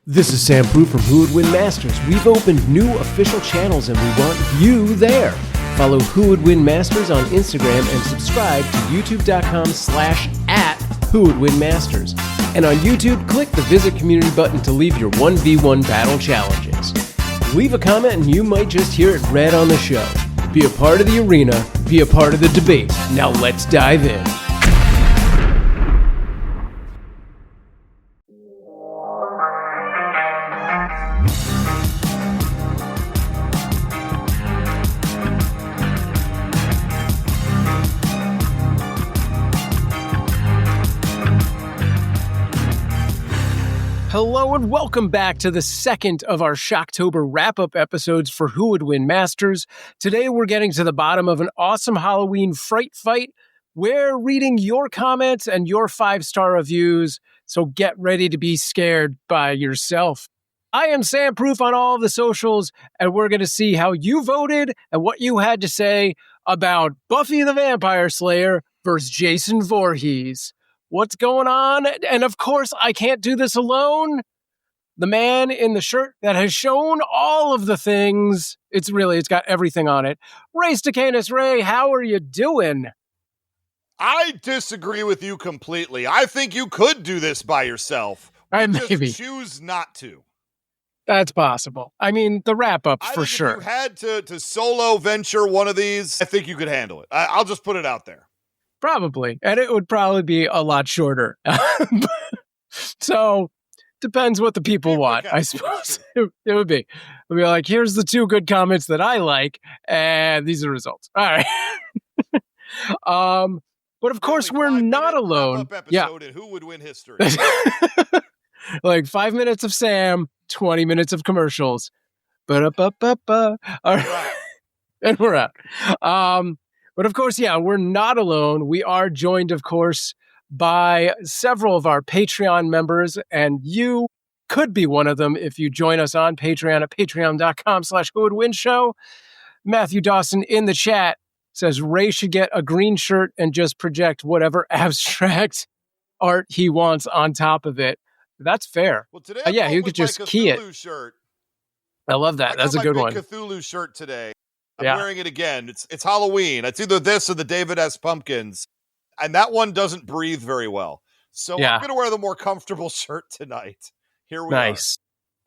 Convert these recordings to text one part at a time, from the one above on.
This is Sam Proof from Who Would Win Masters. We've opened new official channels and we want you there. Follow Who Would Win Masters on Instagram and subscribe to youtube.com/@WhoWouldWinMasters. And on YouTube, click the Visit Community button to leave your 1v1 battle challenges. Leave a comment and you might just hear it read on the show. Be a part of the arena, be a part of the debate. Now let's dive in. Hello and welcome back to the second of our Shocktober wrap-up episodes for Who Would Win Masters. Today we're getting to the bottom of an awesome Halloween fright fight. We're reading your comments and your 5-star reviews, so get ready to be scared by yourself. I am Sam Proof on all of the socials, and we're going to see how you voted and what you had to say about Buffy the Vampire Slayer versus Jason Voorhees. What's going on? And of course, I can't do this alone. The man in the shirt that has shown all of the things. It's got everything on it. Ray Stacanis. Ray, how are you doing? I disagree with you completely. I think you could do this by yourself. Maybe. Just choose not to. That's possible. I mean, the wrap-up for sure. If you had to solo venture one of these, I think you could handle it. I'll just put it out there. Probably. And it would probably be a lot shorter. So, depends what the people want, I suppose. It would be. It would be like, here's the 2 good comments that I like, and these are the results. All right. But of course, we're not alone. Yeah. Who Would Win History? Like 5 minutes of Sam, 20 minutes of commercials. Ba-da-ba-ba-ba. All right. And we're out. But of course, we're not alone. We are joined, of course, by several of our Patreon members, and you could be one of them if you join us on Patreon at patreon.com/whowouldwinshow. Matthew Dawson in the chat says Ray should get a green shirt and just project whatever abstract art he wants on top of it. That's fair. Well, today he could just key it. Shirt. I love that. That's a good one. Cthulhu shirt today. I'm wearing it again. It's Halloween. It's either this or the David S. Pumpkins. And that one doesn't breathe very well. So I'm going to wear the more comfortable shirt tonight. Here we are.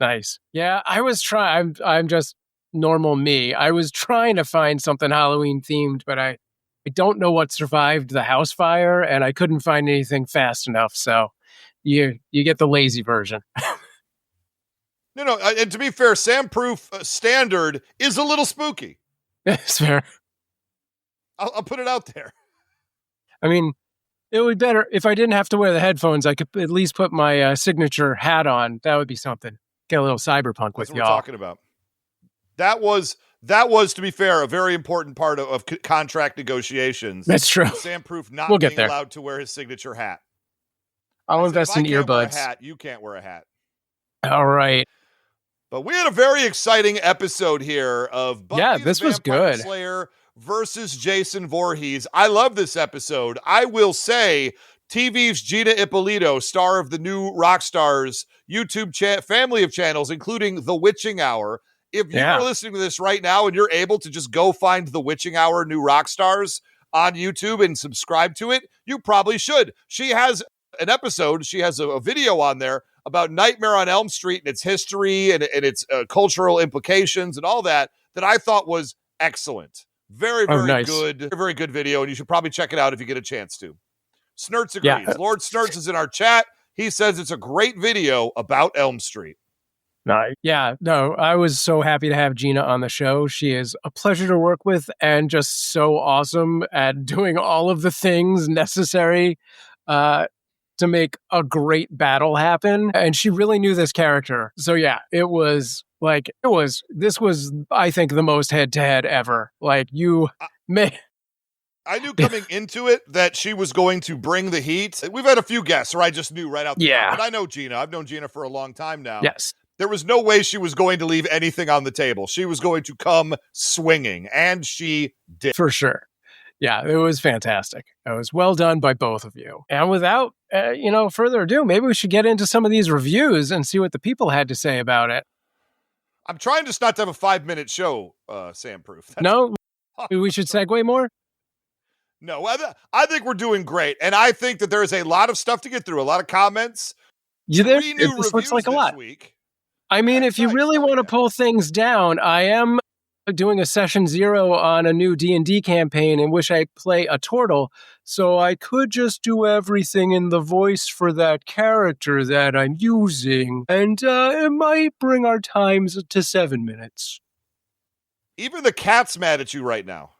Nice. Yeah, I was trying. I'm just normal me. I was trying to find something Halloween themed, but I don't know what survived the house fire, and I couldn't find anything fast enough. So you get the lazy version. No, and to be fair, Sam Proof standard is a little spooky. That's fair. I'll put it out there. I mean, it would be better if I didn't have to wear the headphones. I could at least put my signature hat on. That would be something. Get a little cyberpunk with y'all. We're talking about. That was, to be fair, a very important part of contract negotiations. That's true. Sam Proof not being allowed to wear his signature hat. I'll invest in earbuds. You can't wear a hat. All right. But we had a very exciting episode here of Buffy this the was Vampire good. Slayer versus Jason Voorhees. I love this episode. I will say TV's Gina Ippolito, star of the new Rockstars YouTube family of channels, including The Witching Hour. If you're listening to this right now and you're able to just go find The Witching Hour new Rockstars on YouTube and subscribe to it, you probably should. She has an episode. She has a video on there about Nightmare on Elm Street and its history and its cultural implications and all that I thought was excellent. Very, very nice. good. Very good video, and you should probably check it out if you get a chance to. Snurts agrees. Yeah. Lord Snurts is in our chat. He says it's a great video about Elm Street. Nice. Yeah, no, I was so happy to have Gina on the show. She is a pleasure to work with and just so awesome at doing all of the things necessary to make a great battle happen. And she really knew this character. So this was, I think, the most head-to-head ever. I knew coming into it that she was going to bring the heat. We've had a few guests, or I just knew right out the top. But I know Gina. I've known Gina for a long time now. Yes. There was no way she was going to leave anything on the table. She was going to come swinging, and she did. For sure. Yeah, it was fantastic. It was well done by both of you. And without, further ado, maybe we should get into some of these reviews and see what the people had to say about it. I'm trying just not to have a 5-minute show, Sam Proof. No, we should segue more. No, I think we're doing great. And I think that there is a lot of stuff to get through, a lot of comments. Three new this looks like a reviews lot. this week. I mean, if you really want to pull things down, I am doing a session 0 on a new D&D campaign in which I play a turtle, so I could just do everything in the voice for that character that I'm using, and it might bring our times to 7 minutes. Even the cat's mad at you right now.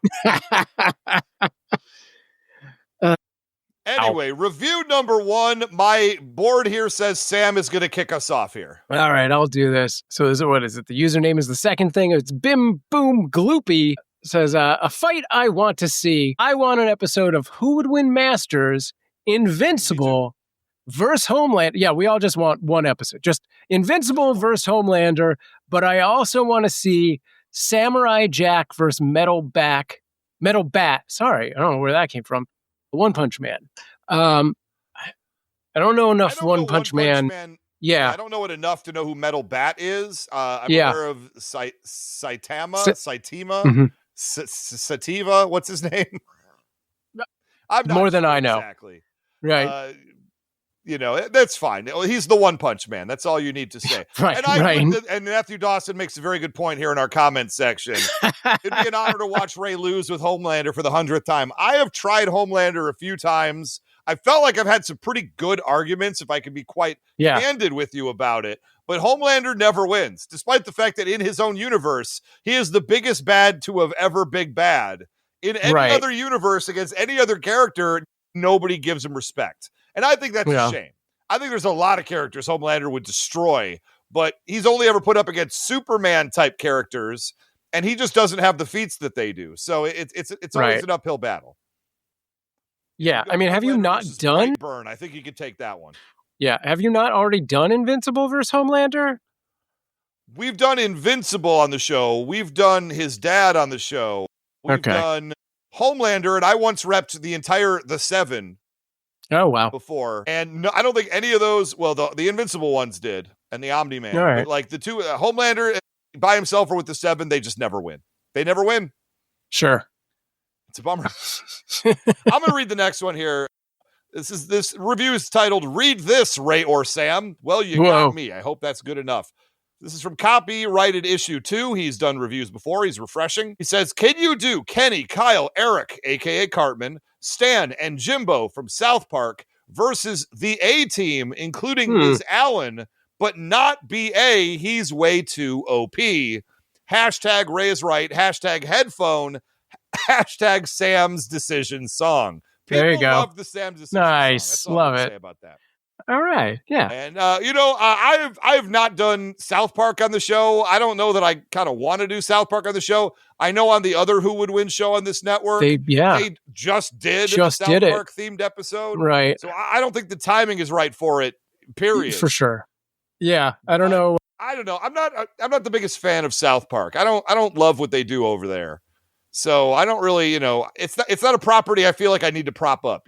Anyway, Review number 1. My board here says Sam is going to kick us off here. All right, I'll do this. So what is it? The username is the second thing. It's Bim Boom Gloopy. Says, a fight I want to see. I want an episode of Who Would Win Masters, Invincible versus Homelander. Yeah, we all just want one episode. Just Invincible versus Homelander. But I also want to see Samurai Jack versus Metal Bat. Sorry, I don't know where that came from. One Punch Man. I don't know enough One Punch Man. Yeah. I don't know it enough to know who Metal Bat is. I'm aware of Saitama, Mm-hmm. Sativa. What's his name? I'm not more than I know. Exactly. Right. That's fine. He's the One Punch Man. That's all you need to say. Right. And Matthew Dawson makes a very good point here in our comments section. It'd be an honor to watch Ray lose with Homelander for the 100th time. I have tried Homelander a few times. I felt like I've had some pretty good arguments, if I can be quite candid with you about it. But Homelander never wins, despite the fact that in his own universe, he is the biggest bad to have ever big bad. In any other universe, against any other character, nobody gives him respect. And I think that's a shame. I think there's a lot of characters Homelander would destroy, but he's only ever put up against Superman-type characters, and he just doesn't have the feats that they do. So it's always an uphill battle. Yeah, I mean, have you not done... Burn. I think you could take that one. Yeah, have you not already done Invincible versus Homelander? We've done Invincible on the show. We've done his dad on the show. We've done Homelander, and I once repped the 7. Oh, wow. Before. And no, I don't think any of those, well, the Invincible ones did, and the Omni-Man. All right. But like the two, Homelander by himself or with the 7, they just never win. They never win. Sure. It's a bummer. I'm going to read the next one here. This review is titled, Read This, Ray or Sam. Well, you got me. I hope that's good enough. This is from Copyrighted Issue 2. He's done reviews before. He's refreshing. He says, can you do Kenny, Kyle, Eric, a.k.a. Cartman, Stan, and Jimbo from South Park versus the A-Team, including Liz Allen, but not B.A.? He's way too OP. Hashtag Ray is right. Hashtag headphone. Hashtag Sam's Decision song. People there you go. Love the Sam's Decision song. That's all love I it. say about that. All right, yeah. And, I have not done South Park on the show. I don't know that I kind of want to do South Park on the show. I know on the other Who Would Win show on this network, they just did a South Park themed episode. Right. So I don't think the timing is right for it, period. For sure. Yeah, I don't know. I don't know. I'm not the biggest fan of South Park. I don't love what they do over there. So I don't really, it's not a property I feel like I need to prop up,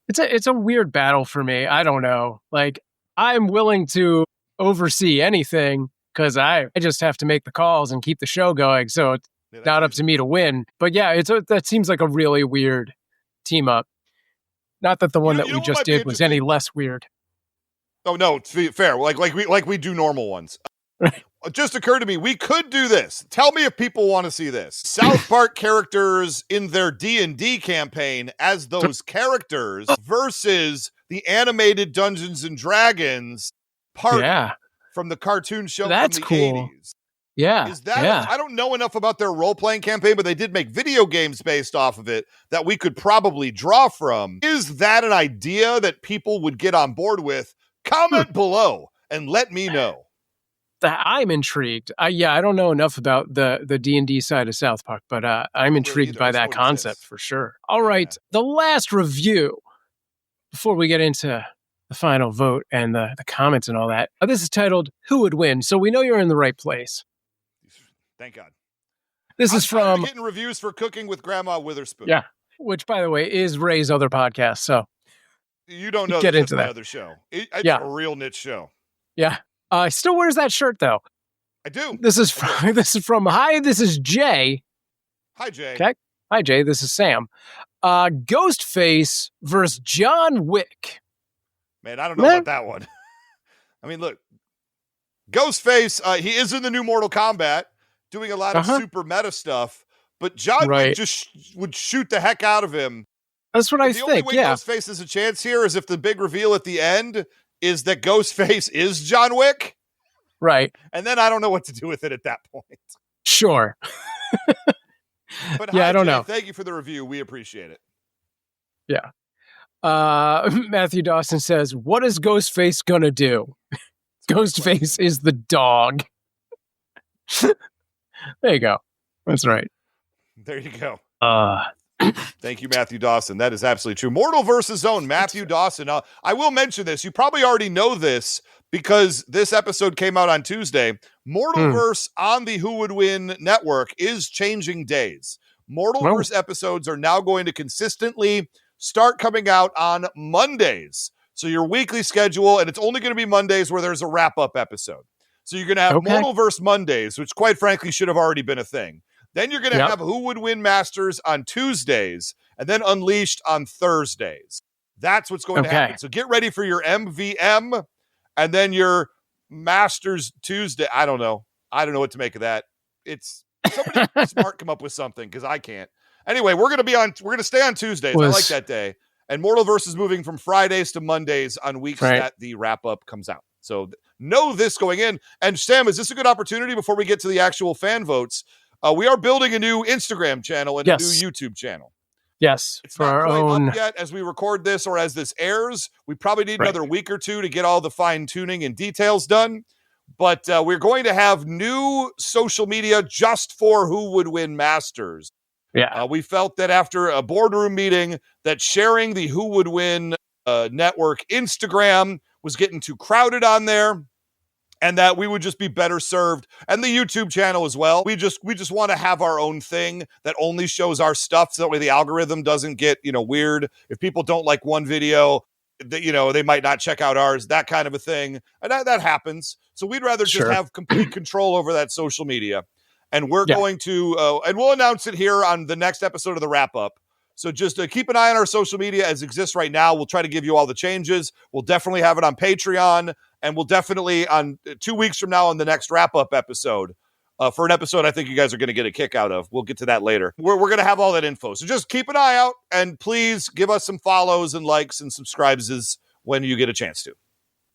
It's a weird battle for me. I don't know. Like, I'm willing to oversee anything because I just have to make the calls and keep the show going. So it's not up to me to win. But yeah, that seems like a really weird team up. Not that the one that we just did was any less weird. Oh no, it's fair. Like we do normal ones. It just occurred to me, we could do this. Tell me if people want to see this. South Park characters in their D&D campaign as those characters versus the animated Dungeons and Dragons part from the cartoon show from the 80s. Yeah. I don't know enough about their role-playing campaign, but they did make video games based off of it that we could probably draw from. Is that an idea that people would get on board with? Comment below and let me know. I'm intrigued. I don't know enough about the D&D side of South Park, but I'm intrigued by that concept for sure. All right, the last review before we get into the final vote and the comments and all that. This is titled, Who Would Win? So we know you're in the right place. Thank God. This is I'm tired of from getting reviews for Cooking with Grandma Witherspoon. Yeah, which, by the way, is Ray's other podcast. So You don't know get that's into my that. other show. It's Yeah. a real niche show. Yeah. Still wears that shirt, though. I do. This is from Hi, this is Jay. Hi, Jay. Okay. Hi, Jay. This is Sam. Ghostface versus John Wick. Man, I don't know about that one. I mean, look, Ghostface, he is in the new Mortal Kombat doing a lot of super meta stuff, but John Wick just would shoot the heck out of him. That's what I think, The only way Ghostface has a chance here is if the big reveal at the end is that Ghostface is John Wick. Right. And then I don't know what to do with it at that point. Sure. But I don't know. Thank you for the review. We appreciate it. Yeah. Matthew Dawson says, what is Ghostface gonna do? Ghostface is the dog. There you go. That's right. There you go. Thank you, Matthew Dawson. That is absolutely true. Mortal versus Zone, Matthew Dawson. I will mention this. You probably already know this because this episode came out on Tuesday. Mortalverse on the Who Would Win network is changing days. Mortalverse episodes are now going to consistently start coming out on Mondays. So your weekly schedule, and it's only going to be Mondays where there's a wrap-up episode. So you're going to have Mortalverse Mondays, which quite frankly should have already been a thing. Then you're going to have Who Would Win Masters on Tuesdays, and then Unleashed on Thursdays. That's what's going to happen. So get ready for your MVM, and then your Masters Tuesday. I don't know what to make of that. It's somebody smart come up with something because I can't. Anyway, we're going to stay on Tuesdays. I like that day. And Mortalverse is moving from Fridays to Mondays on weeks that the wrap-up comes out. So know this going in. And Sam, is this a good opportunity before we get to the actual fan votes? We are building a new Instagram channel and a new YouTube channel. Yes. It's not quite up yet as we record this or as this airs. We probably need another week or two to get all the fine-tuning and details done. But we're going to have new social media just for Who Would Win Masters. Yeah. We felt that after a boardroom meeting that sharing the Who Would Win network Instagram was getting too crowded on there, and that we would just be better served, and the YouTube channel as well. We just want to have our own thing that only shows our stuff, so that way the algorithm doesn't get weird. If people don't like one video, they might not check out ours. That kind of a thing, and that happens. So we'd rather just have complete control over that social media. And we're going to, and we'll announce it here on the next episode of the wrap-up. So just keep an eye on our social media as it exists right now. We'll try to give you all the changes. We'll definitely have it on Patreon, and we'll definitely, on 2 weeks from now on the next wrap-up episode, for an episode I think you guys are going to get a kick out of. We'll get to that later. We're going to have all that info. So just keep an eye out, and please give us some follows and likes and subscribes when you get a chance to.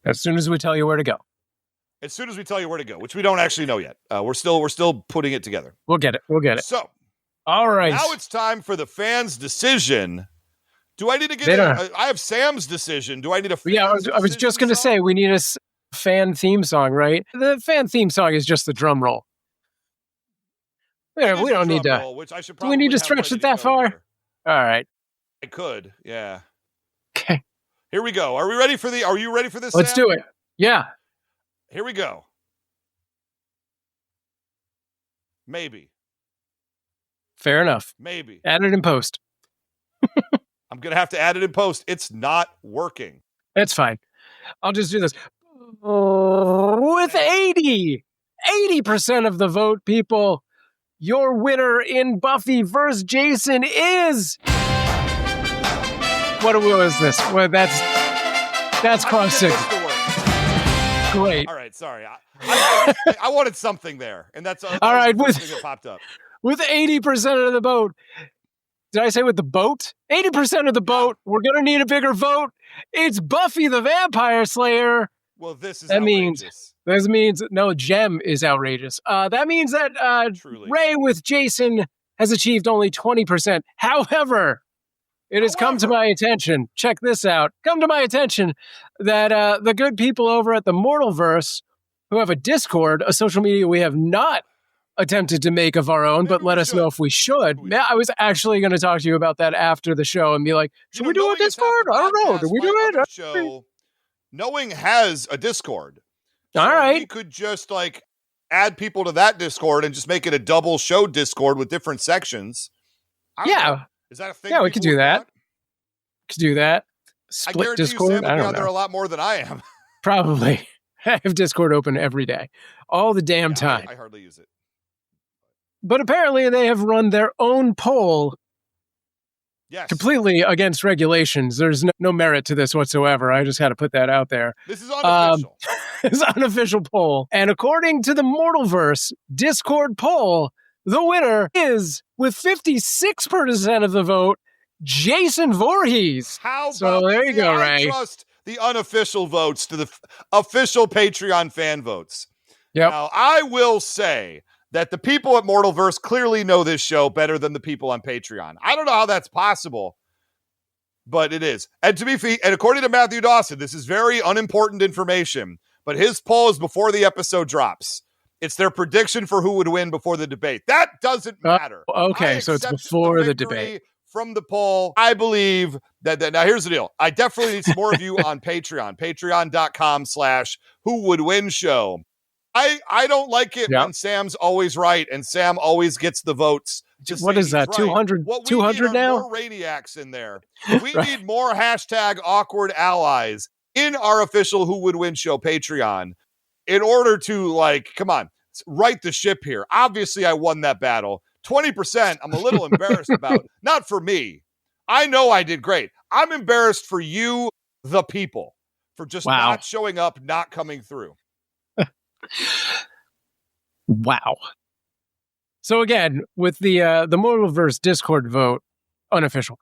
As soon as we tell you where to go. As soon as we tell you where to go, which we don't actually know yet. We're still putting it together. We'll get it. So, all right. Now it's time for the fans' decision. Do I need to get I have Sam's decision. Do I need a fan I was just going to say, we need a fan theme song, right? The fan theme song is just the drum roll. We don't need to. Which I should do we need to stretch it that far? Here. All right. I could, yeah. Okay. Here we go. Are you ready for this, Let's do it. Yeah. Here we go. Maybe. Fair enough. Maybe. Add it in post. I'm going to have to add it in post. It's not working. That's fine. I'll just do this. With 80% of the vote, people, your winner in Buffy vs. Jason is... What was this? Well, that's cross six. Great. All right, sorry. I wanted something there, and that's all right. The thing that popped up. With 80% of the vote, did I say with the boat? 80% of the vote. We're gonna need a bigger vote. It's Buffy the Vampire Slayer. Well, this is outrageous. This means no, Gem is outrageous. That means that Ray with Jason has achieved only 20%. However, it has come to my attention. Check this out. Come to my attention that the good people over at the Mortalverse, who have a Discord, a social media we have not attempted to make of our own, but let us know if we should. I was actually going to talk to you about that after the show and be like, should we do a Discord? I don't know. Do we do it? Show, Knowing has a Discord. So all right. We could just add people to that Discord and just make it a double show Discord with different sections. I don't know. Is that a thing? Yeah, we could do that. Want? Could do that. I Split guarantee Discord. you Sam will be on there a lot more than I am. Probably. I have Discord open every day. All the damn time. I hardly use it. But apparently they have run their own poll. Yes. Completely against regulations. There's no merit to this whatsoever. I just had to put that out there. This is unofficial. It's an unofficial poll. And according to the Mortalverse Discord poll, the winner is, with 56% of the vote, Jason Voorhees. So there you go, Ray. I trust the unofficial votes to the official Patreon fan votes. Yep. Now, I will say that the people at Mortalverse clearly know this show better than the people on Patreon. I don't know how that's possible, but it is. And according to Matthew Dawson, this is very unimportant information, but his poll is before the episode drops. It's their prediction for who would win before the debate. That doesn't matter. Okay, so it's before the debate. From the poll, I believe that now here's the deal. I definitely need some more of you on Patreon. Patreon.com/who-would-win-show. I don't like it when Sam's always right and Sam always gets the votes. What is that? 200 now? More Radiacs in there. We need more #awkward allies in our official Who Would Win Show Patreon in order to, come on, right the ship here. Obviously, I won that battle. 20%, I'm a little embarrassed about. Not for me. I know I did great. I'm embarrassed for you, the people, for just not showing up, not coming through. Wow. So again, with the Mortalverse Discord vote, unofficial,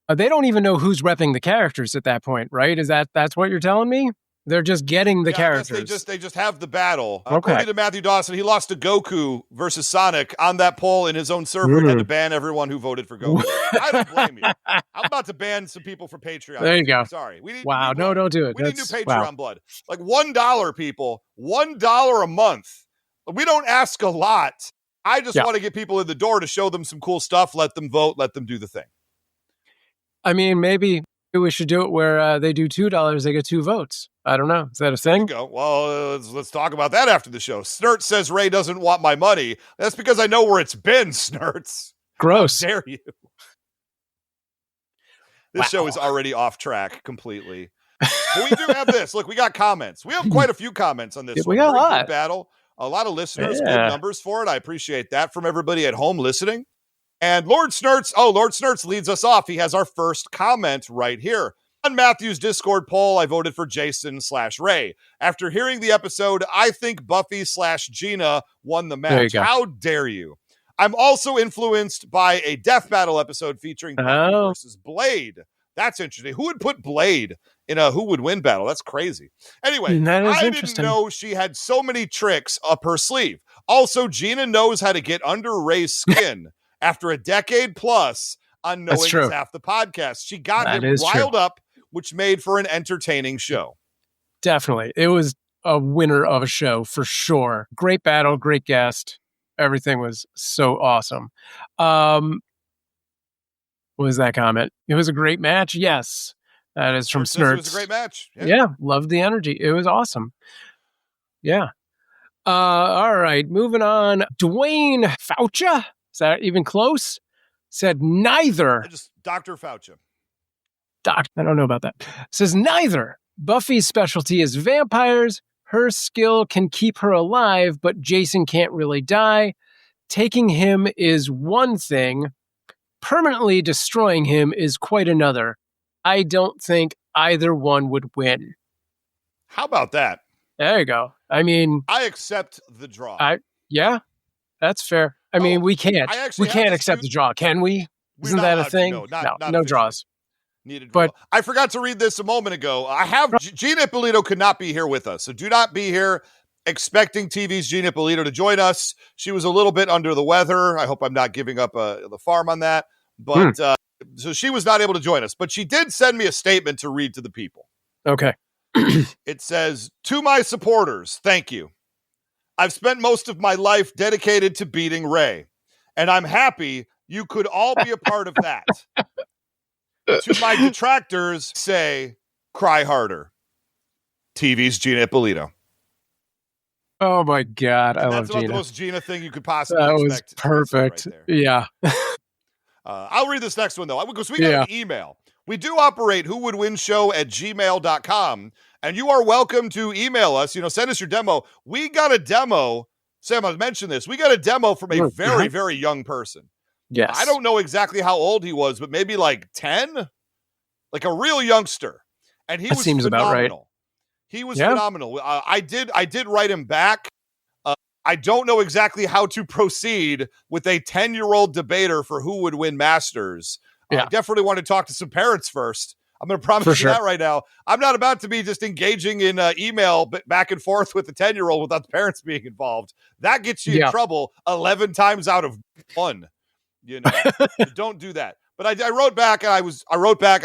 they don't even know who's repping the characters at that point, right? That's what you're telling me? They're just getting the characters. They just have the battle. Okay. According to Matthew Dawson, he lost to Goku versus Sonic on that poll in his own server and had to ban everyone who voted for Goku. I don't blame you. I'm about to ban some people from Patreon. There you go. Sorry. No, don't do it. We need new Patreon blood. Like $1, people. $1 a month. We don't ask a lot. I just want to get people in the door to show them some cool stuff, let them vote, let them do the thing. I mean, maybe we should do it where they do $2, they get 2 votes. I don't know. Is that a thing? There you go. Well, let's talk about that after the show. Snurts says Ray doesn't want my money. That's because I know where it's been, Snurts. Gross. How dare you? This show is already off track completely. But we do have this. Look, we got comments. We have quite a few comments on this one. We got a lot. Good battle. A lot of listeners. Good numbers for it. I appreciate that from everybody at home listening. And Lord Snurts leads us off. He has our first comment right here. On Matthew's Discord poll, I voted for Jason/Ray. After hearing the episode, I think Buffy/Gina won the match. How dare you? I'm also influenced by a death battle episode featuring Buffy versus Blade. That's interesting. Who would put Blade in a Who Would Win battle? That's crazy. Anyway, I didn't know she had so many tricks up her sleeve. Also, Gina knows how to get under Ray's skin after a decade plus on knowing half the podcast. She got him riled up, which made for an entertaining show. Definitely. It was a winner of a show for sure. Great battle, great guest. Everything was so awesome. What was that comment? It was a great match. Yes. That is from Snurts. It was a great match. Yeah. Loved the energy. It was awesome. Yeah. All right. Moving on. Dwayne Fauci. Is that even close? Said neither. Just Dr. Fauci. I don't know about that. Says neither. Buffy's specialty is vampires. Her skill can keep her alive, but Jason can't really die. Taking him is one thing. Permanently destroying him is quite another. I don't think either one would win. How about that? There you go. I mean, I accept the draw. Yeah, that's fair. I mean, we can't accept the draw, can we? Isn't that a thing? No draws. But I forgot to read this a moment ago. I have Gina Ippolito could not be here with us, so do not be here expecting TV's Gina Ippolito to join us. She was a little bit under the weather. I hope I'm not giving up the farm on that. But so she was not able to join us. But she did send me a statement to read to the people. Okay. It says, "To my supporters, thank you. I've spent most of my life dedicated to beating Ray, and I'm happy you could all be a part of that. To my detractors, say, cry harder. TV's Gina Ippolito." Oh my God. I And love that's about the Gina. most Gina thing you could possibly That was expect to be said perfect. right there. Yeah. I'll read this next one, though, because we got Yeah. an email. We do operate whowouldwinshow@gmail.com, and you are welcome to email us. Send us your demo. We got a demo. Sam, I mentioned this. We got a demo from a very, very young person. Yes. I don't know exactly how old he was, but maybe like 10, like a real youngster. And he was seems about right. phenomenal. He was phenomenal. I did write him back. I don't know exactly how to proceed with a 10-year-old debater for who would win Masters. I definitely want to talk to some parents first. I'm going to promise you that right now. I'm not about to be just engaging in email back and forth with the 10-year-old without the parents being involved. That gets you in trouble 11 times out of 1. Don't do that. But I wrote back, and I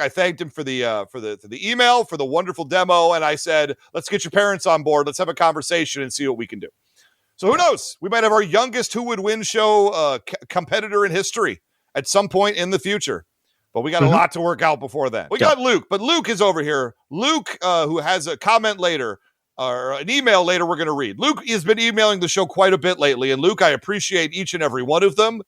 thanked him for the email, for the wonderful demo, and I said, let's get your parents on board. Let's have a conversation and see what we can do. So who knows? We might have our youngest Who Would Win show competitor in history at some point in the future. But we got a lot to work out before then. We got Luke, but Luke is over here. Luke, who has a comment later, or an email later we're going to read. Luke has been emailing the show quite a bit lately. And Luke, I appreciate each and every one of them.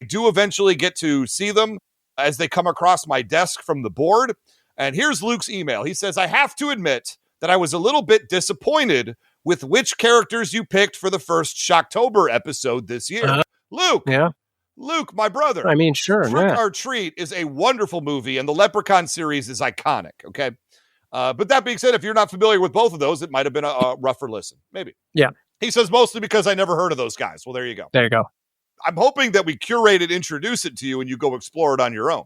I do eventually get to see them as they come across my desk from the board. And here's Luke's email. He says, I have to admit that I was a little bit disappointed with which characters you picked for the first Shocktober episode this year. Luke. Yeah. Luke, my brother. I mean, sure. Trick or Treat is a wonderful movie, and the Leprechaun series is iconic, okay? But that being said, if you're not familiar with both of those, it might have been a rougher listen. Maybe. Yeah. He says mostly because I never heard of those guys. Well, there you go. There you go. I'm hoping that we curate it, introduce it to you, and you go explore it on your own.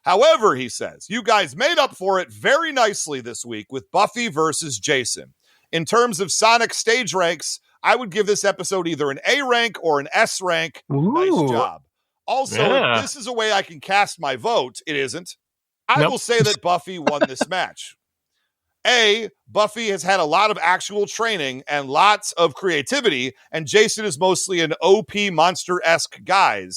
However, he says, you guys made up for it very nicely this week with Buffy versus Jason. In terms of Sonic stage ranks, I would give this episode either an A rank or an S rank. Ooh. Nice job. Also, if this is a way I can cast my vote, it isn't. I will say that Buffy won this match. A, Buffy has had a lot of actual training and lots of creativity, and Jason is mostly an OP monster-esque guy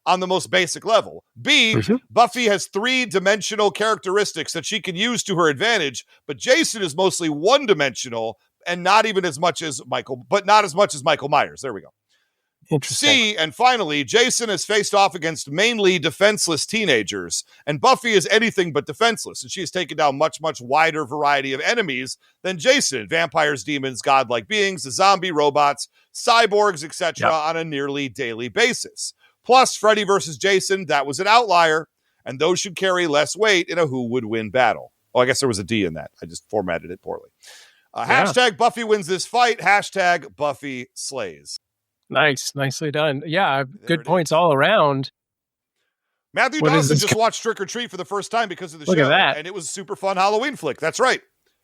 on the most basic level. B, Buffy has 3-dimensional characteristics that she can use to her advantage, but Jason is mostly one-dimensional and not as much as Michael Myers. There we go. Interesting. C, and finally, Jason has faced off against mainly defenseless teenagers, and Buffy is anything but defenseless, and she has taken down much, much wider variety of enemies than Jason: vampires, demons, godlike beings, zombie robots, cyborgs, etc. on a nearly daily basis. Plus, Freddy versus Jason, that was an outlier, and those should carry less weight in a who would win battle. Oh, I guess there was a D in that. I just formatted it poorly. Hashtag Buffy wins this fight. Hashtag Buffy slays. Nice. Nicely done. Yeah, good points all around. Matthew Dawson just watched Trick or Treat for the first time because of the show. Look at that. And it was a super fun Halloween flick. That's right.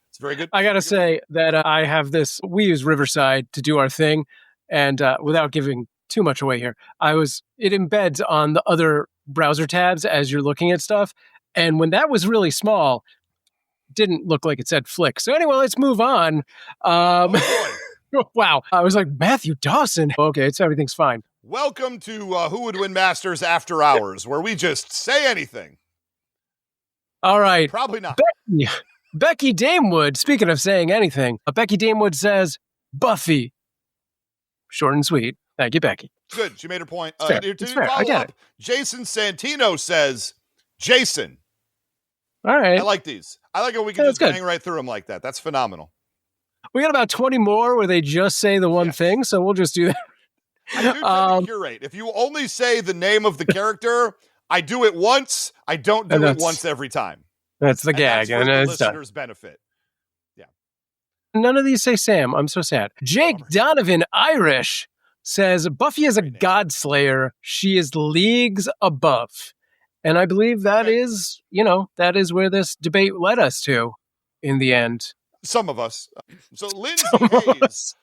It's very good. I got to say that I have this. We use Riverside to do our thing. And without giving too much away here, it embeds on the other browser tabs as you're looking at stuff. And when that was really small, didn't look like it said flick. So anyway, let's move on. Wow. I was like, Matthew Dawson. Okay, everything's fine. Welcome to Who Would Win Masters After Hours, where we just say anything. All right. Probably not. Becky Damewood, speaking of saying anything, Becky Damewood says, Buffy. Short and sweet. Thank you, Becky. Good. She made her point. It's fair. I get it. Jason Santino says, Jason. All right. I like these. I like how we can just hang right through them like that. That's phenomenal. We got about 20 more where they just say the one thing, so we'll just do that. I do tend to curate. If you only say the name of the character, I do it once. I don't do it once every time. That's the gag. That's for the listeners' benefit. Yeah. None of these say Sam. I'm so sad. Jake Donovan Irish says, Buffy is a god slayer. She is leagues above. And I believe that is where this debate led us to in the end. Some of us. So Lindsay Hayes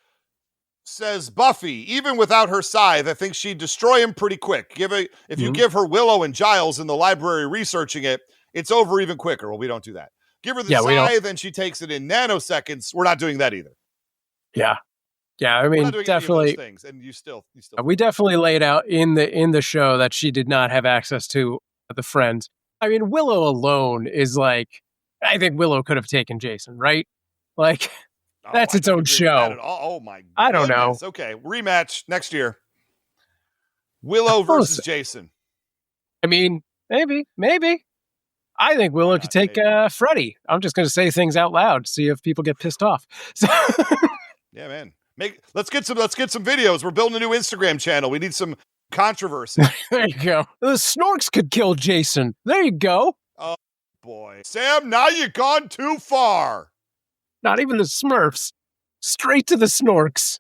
says, Buffy, even without her scythe, I think she'd destroy him pretty quick. If you give her Willow and Giles in the library researching it, it's over even quicker. Well, we don't do that. Give her the scythe and she takes it in nanoseconds. We're not doing that either. Yeah. Yeah, I mean, definitely. Things, and you still. We definitely laid out in the show that she did not have access to the friends. I mean, Willow alone is like, I think Willow could have taken Jason, right? Like, That's its own show. Oh my goodness. I don't know. Okay, rematch next year. Willow versus Jason. I mean, maybe. I think Willow could take Freddy. I'm just going to say things out loud, see if people get pissed off. So yeah, man. Let's get some videos. We're building a new Instagram channel. We need some controversy. There you go. The Snorks could kill Jason. There you go. Oh boy, Sam, now you've gone too far. Not even the Smurfs. Straight to the Snorks.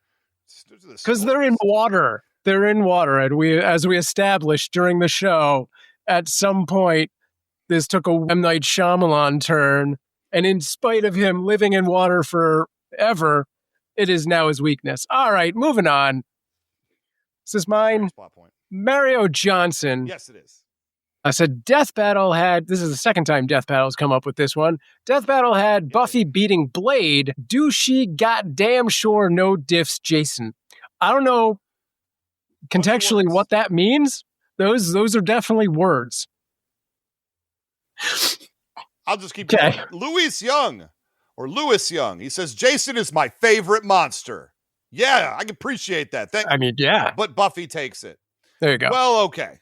Because they're in water. They're in water, and as we established during the show, at some point, this took a M. Night Shyamalan turn, and in spite of him living in water forever, it is now his weakness. All right, moving on. Is this mine? Mario Johnson. Yes, it is. I said Death Battle had, this is the second time Death Battle's come up with this one. Death Battle had Buffy beating Blade. Do she goddamn sure no diffs Jason? I don't know contextually what that means. Those are definitely words. I'll just keep going. Lewis Young. He says, Jason is my favorite monster. Yeah, I can appreciate that. Yeah. But Buffy takes it. There you go. Well, okay.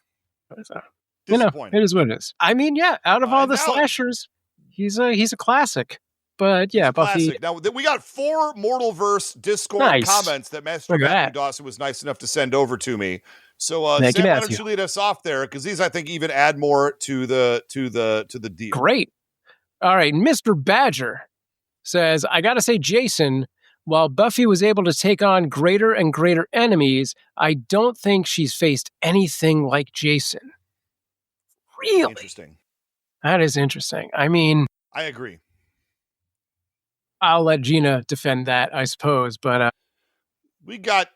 Disappointing. It is what it is. I mean, yeah, out of all the slashers, he's a classic. But yeah, Buffy. Classic. Now, we got 4 Mortalverse Discord comments that Master Matthew Dawson was nice enough to send over to me. So, Sam, why don't you lead us off there? Because these, I think, even add more to the deal. Great. All right, Mr. Badger says, I gotta say, Jason, while Buffy was able to take on greater and greater enemies, I don't think she's faced anything like Jason. Really? Interesting. That is interesting. I mean, I agree. I'll let Gina defend that, I suppose, but we got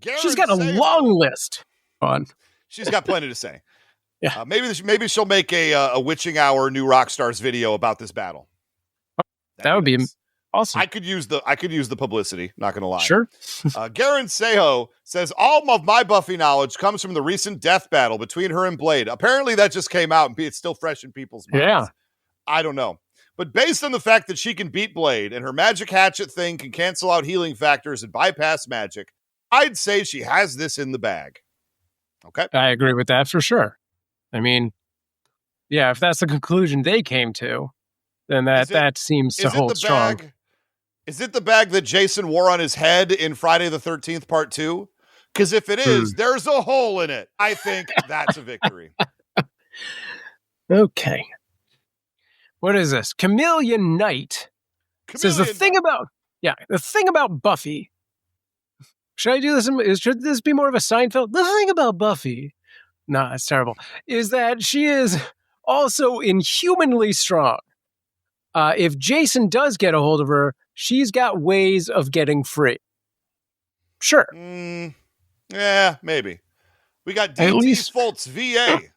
Garen. She's got a long list. She's got plenty to say. Yeah. Maybe she'll make a Witching Hour new Rockstars video about this battle. That would be awesome. I could use the publicity, not gonna lie. Sure. Garen Seho says, all of my Buffy knowledge comes from the recent death battle between her and Blade. Apparently that just came out and it's still fresh in people's minds. Yeah. I don't know. But based on the fact that she can beat Blade and her magic hatchet thing can cancel out healing factors and bypass magic, I'd say she has this in the bag. Okay. I agree with that for sure. I mean, yeah, if that's the conclusion they came to, then that seems to hold strong. Is it the bag that Jason wore on his head in Friday the 13th Part 2? Because if it is, there's a hole in it. I think that's a victory. Okay. What is this? Chameleon Knight says the thing about Buffy. Should I do this? Should this be more of a Seinfeld? The thing about Buffy, nah, it's terrible, is that she is also inhumanly strong. If Jason does get a hold of her, she's got ways of getting free. Sure. Yeah, maybe. We got DT Foltz, VA.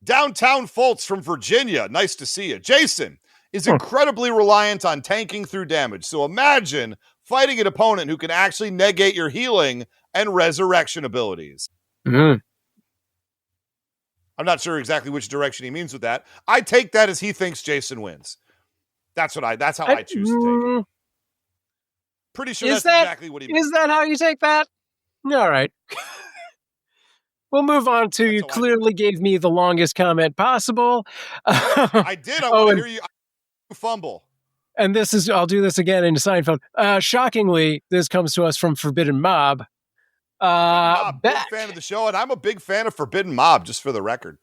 Downtown Foltz from Virginia. Nice to see you. Jason is incredibly reliant on tanking through damage. So imagine fighting an opponent who can actually negate your healing and resurrection abilities. Mm-hmm. I'm not sure exactly which direction he means with that. I take that as he thinks Jason wins. That's how I choose to take it. Pretty sure that's exactly what he means. Is that how you take that? All right. We'll move on to you clearly gave me the longest comment possible. I did. I want to hear you fumble. And I'll do this again in Seinfeld. Shockingly, this comes to us from Forbidden Mob. Big fan of the show, and I'm a big fan of Forbidden Mob, just for the record.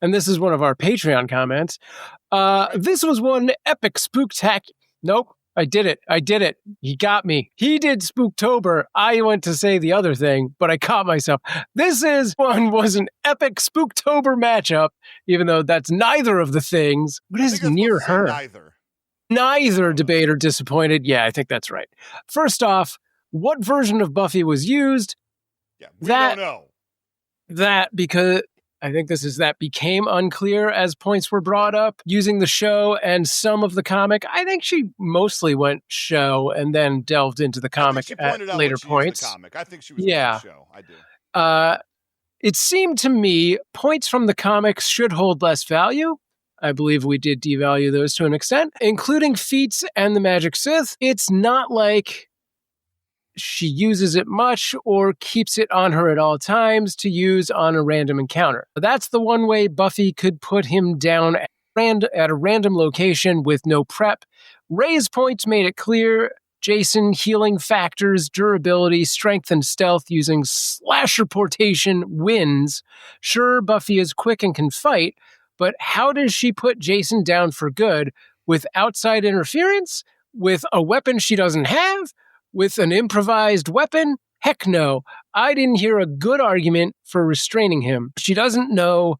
And this is one of our Patreon comments. This was one epic spooktacular. Nope, I did it. He got me. He did Spooktober. I went to say the other thing, but I caught myself. This was an epic Spooktober matchup, even though that's neither of the things. What is near her? Neither debater disappointed. Yeah, I think that's right. First off, what version of Buffy was used? Yeah, we don't know. That because I think that became unclear as points were brought up using the show and some of the comic. I think she mostly went show and then delved into the comic at later points. I think she was the show. I do. It seemed to me points from the comics should hold less value. I believe we did devalue those to an extent, including feats and the magic Sith. It's not like she uses it much or keeps it on her at all times to use on a random encounter. That's the one way Buffy could put him down at a random location with no prep. Ray's points made it clear. Jason healing factors, durability, strength, and stealth using slasher portation wins. Sure, Buffy is quick and can fight, but how does she put Jason down for good with outside interference? With a weapon she doesn't have? With an improvised weapon? Heck no. I didn't hear a good argument for restraining him. She doesn't know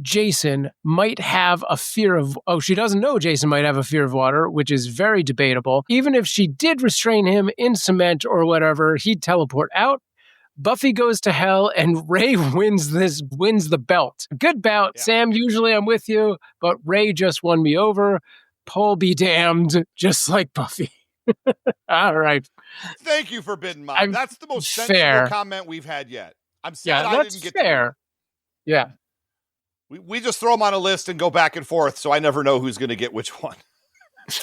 Jason might have a fear of... she doesn't know Jason might have a fear of water, which is very debatable. Even if she did restrain him in cement or whatever, he'd teleport out. Buffy goes to hell, and Ray wins the belt. Good bout, yeah. Sam, usually I'm with you, but Ray just won me over. Pole be damned, just like Buffy. All right. Thank you for bidding mine. That's the most sensible comment we've had yet. I'm sad I didn't get fair. Yeah. We just throw them on a list and go back and forth, so I never know who's going to get which one.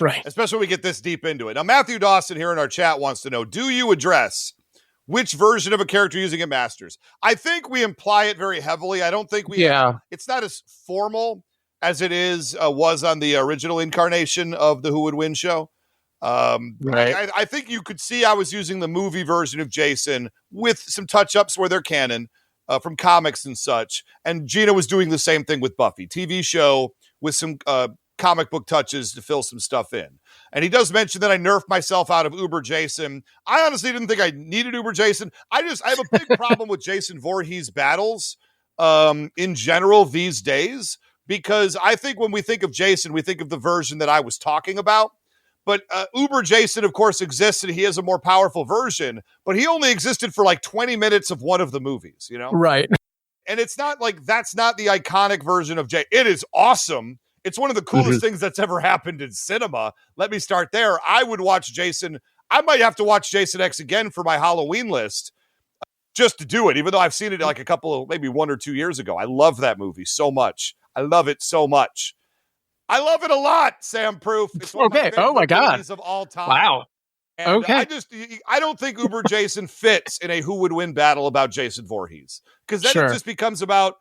Right. Especially when we get this deep into it. Now, Matthew Dawson here in our chat wants to know, do you address which version of a character using a Masters? I think we imply it very heavily. I don't think it's not as formal as it was on the original incarnation of the Who Would Win show. Right. I think you could see I was using the movie version of Jason with some touch-ups where they're canon from comics and such. And Gina was doing the same thing with Buffy. TV show with some comic book touches to fill some stuff in. And he does mention that I nerfed myself out of Uber Jason. I honestly didn't think I needed Uber Jason. I have a big problem with Jason Voorhees battles in general these days, because I think when we think of Jason, we think of the version that I was talking about. But Uber Jason, of course, exists, and he has a more powerful version, but he only existed for like 20 minutes of one of the movies, you know? Right. And it's not like that's not the iconic version of Jay. It is awesome. It's one of the coolest things that's ever happened in cinema. Let me start there. I would watch Jason. I might have to watch Jason X again for my Halloween list just to do it, even though I've seen it like maybe 1 or 2 years ago. I love that movie so much. I love it so much. I love it a lot, Sam Proof. It's one of my favorite movies of all time. Wow. And okay. I don't think Uber Jason fits in a Who Would Win battle about Jason Voorhees, because then it just becomes about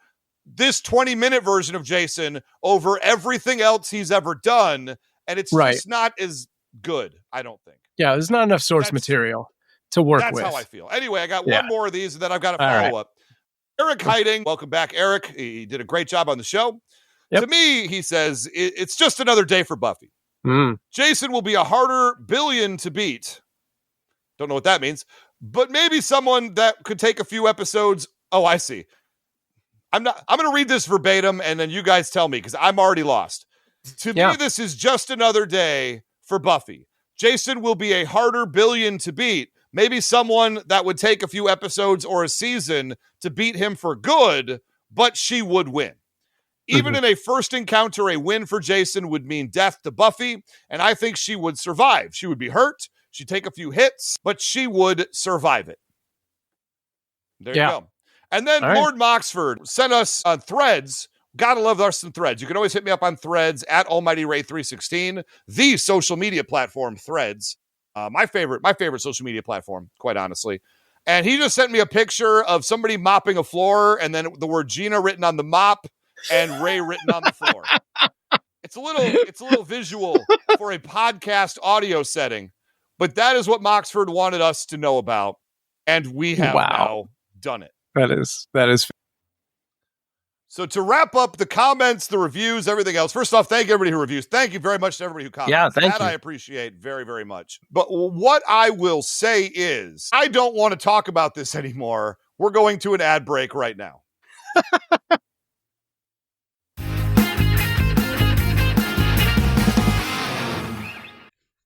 this 20-minute version of Jason over everything else he's ever done, and it's just not as good, I don't think. Yeah, there's not enough source material to work with. That's how I feel. Anyway, I got one more of these, and then I've got a follow-up. Eric Hiding, welcome back, Eric. He did a great job on the show. Yep. To me, he says, it's just another day for Buffy. Jason will be a harder billion to beat. Don't know what that means, but maybe someone that could take a few episodes. Oh, I see. I'm going to read this verbatim, and then you guys tell me, because I'm already lost. To me, this is just another day for Buffy. Jason will be a harder billion to beat. Maybe someone that would take a few episodes or a season to beat him for good, but she would win. Even in a first encounter, a win for Jason would mean death to Buffy, and I think she would survive. She would be hurt, she'd take a few hits, but she would survive it. There you go. And then Lord Moxford sent us on Threads. Gotta love us some Threads. You can always hit me up on Threads at Almighty Ray 316, the social media platform Threads. My favorite social media platform, quite honestly. And he just sent me a picture of somebody mopping a floor, and then the word Gina written on the mop, and Ray written on the floor. It's a little visual for a podcast audio setting, but that is what Moxford wanted us to know about, and we have now done it. That is. So to wrap up the comments, the reviews, everything else, first off, thank everybody who reviews. Thank you very much to everybody who comments. Yeah, thank you. I appreciate very, very much. But what I will say is, I don't want to talk about this anymore. We're going to an ad break right now.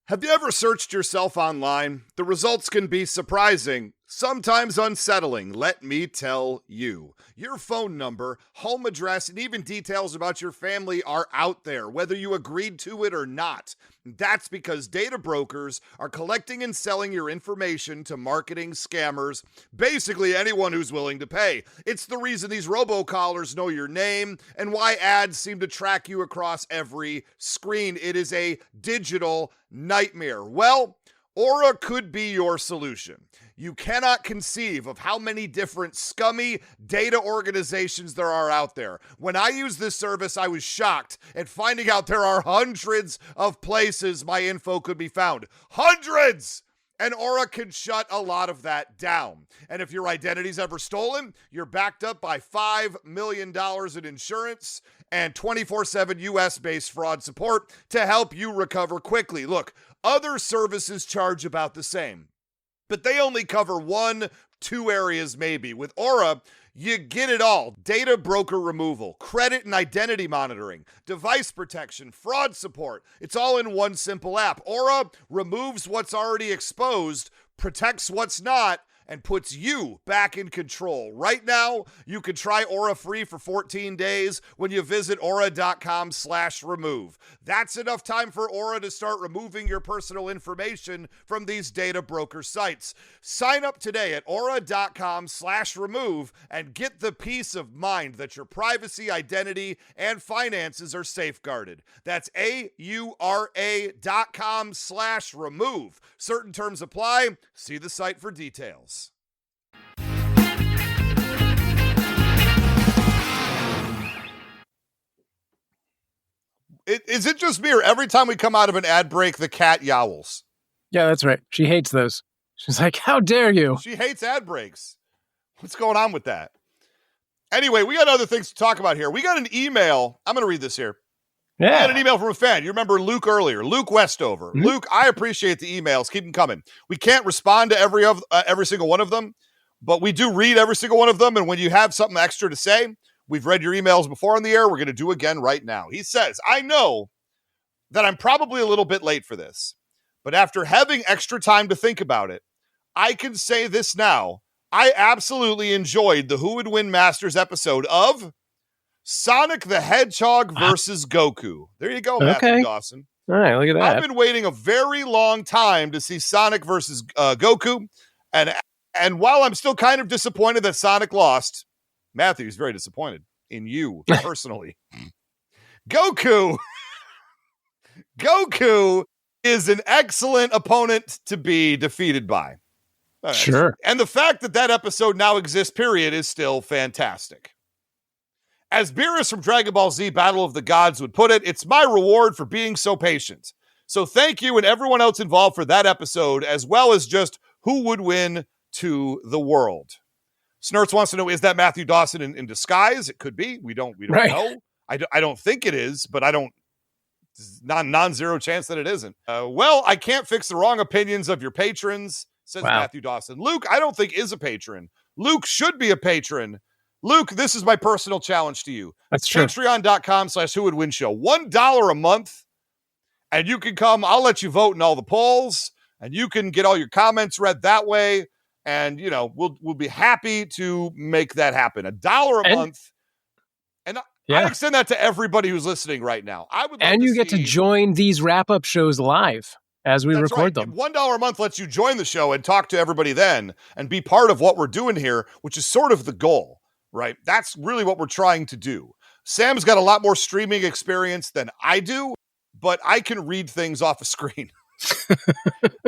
Have you ever searched yourself online? The results can be surprising, Sometimes unsettling, let me tell you. Your phone number, home address, and even details about your family are out there, whether you agreed to it or not. That's because data brokers are collecting and selling your information to marketing scammers, basically anyone who's willing to pay. It's the reason these robocallers know your name and why ads seem to track you across every screen. It is a digital nightmare. Well, Aura could be your solution. You cannot conceive of how many different scummy data organizations there are out there. When I used this service, I was shocked at finding out there are hundreds of places my info could be found. Hundreds! And Aura can shut a lot of that down. And if your identity's ever stolen, you're backed up by $5 million in insurance and 24/7 US-based fraud support to help you recover quickly. Look, other services charge about the same, but they only cover 1-2 areas maybe. With Aura, you get it all. Data broker removal, credit and identity monitoring, device protection, fraud support. It's all in one simple app. Aura removes what's already exposed, protects what's not, and puts you back in control. Right now, you can try Aura free for 14 days when you visit aura.com/remove. That's enough time for Aura to start removing your personal information from these data broker sites. Sign up today at aura.com/remove and get the peace of mind that your privacy, identity, and finances are safeguarded. That's aura.com/remove. Certain terms apply. See the site for details. Is it just me, or every time we come out of an ad break, the cat yowls? Yeah, that's right. She hates those. She's like, how dare you? She hates ad breaks. What's going on with that? Anyway, we got other things to talk about here. We got an email. I'm going to read this here. Yeah. We got an email from a fan. You remember Luke earlier, Luke Westover. Mm-hmm. Luke, I appreciate the emails. Keep them coming. We can't respond to every single one of them, but we do read every single one of them. And when you have something extra to say, we've read your emails before on the air. We're going to do again right now. He says, I know that I'm probably a little bit late for this, but after having extra time to think about it, I can say this now. I absolutely enjoyed the Who Would Win Masters episode of Sonic the Hedgehog versus Goku. There you go, Matthew Dawson. All right, look at that. I've been waiting a very long time to see Sonic versus Goku, and while I'm still kind of disappointed that Sonic lost, Matthew's very disappointed in you personally. Goku is an excellent opponent to be defeated by. Sure. And the fact that that episode now exists, period, is still fantastic. As Beerus from Dragon Ball Z Battle of the Gods would put it, it's my reward for being so patient. So thank you and everyone else involved for that episode, as well as just who would win to the world. Snurts wants to know, is that Matthew Dawson in disguise? It could be. We don't know. I don't think it is, but non-zero chance that it isn't. Well, I can't fix the wrong opinions of your patrons, says Matthew Dawson. Luke, I don't think is a patron. Luke should be a patron. Luke, this is my personal challenge to you. That's true. Patreon.com/Who Would Win Show. $1 a month, and you can come. I'll let you vote in all the polls, and you can get all your comments read that way. And, you know, we'll be happy to make that happen. $1 a month. And I extend that to everybody who's listening right now. I would love you get to join these wrap-up shows live as we record them. $1 a month lets you join the show and talk to everybody then and be part of what we're doing here, which is sort of the goal, right? That's really what we're trying to do. Sam's got a lot more streaming experience than I do, but I can read things off a screen.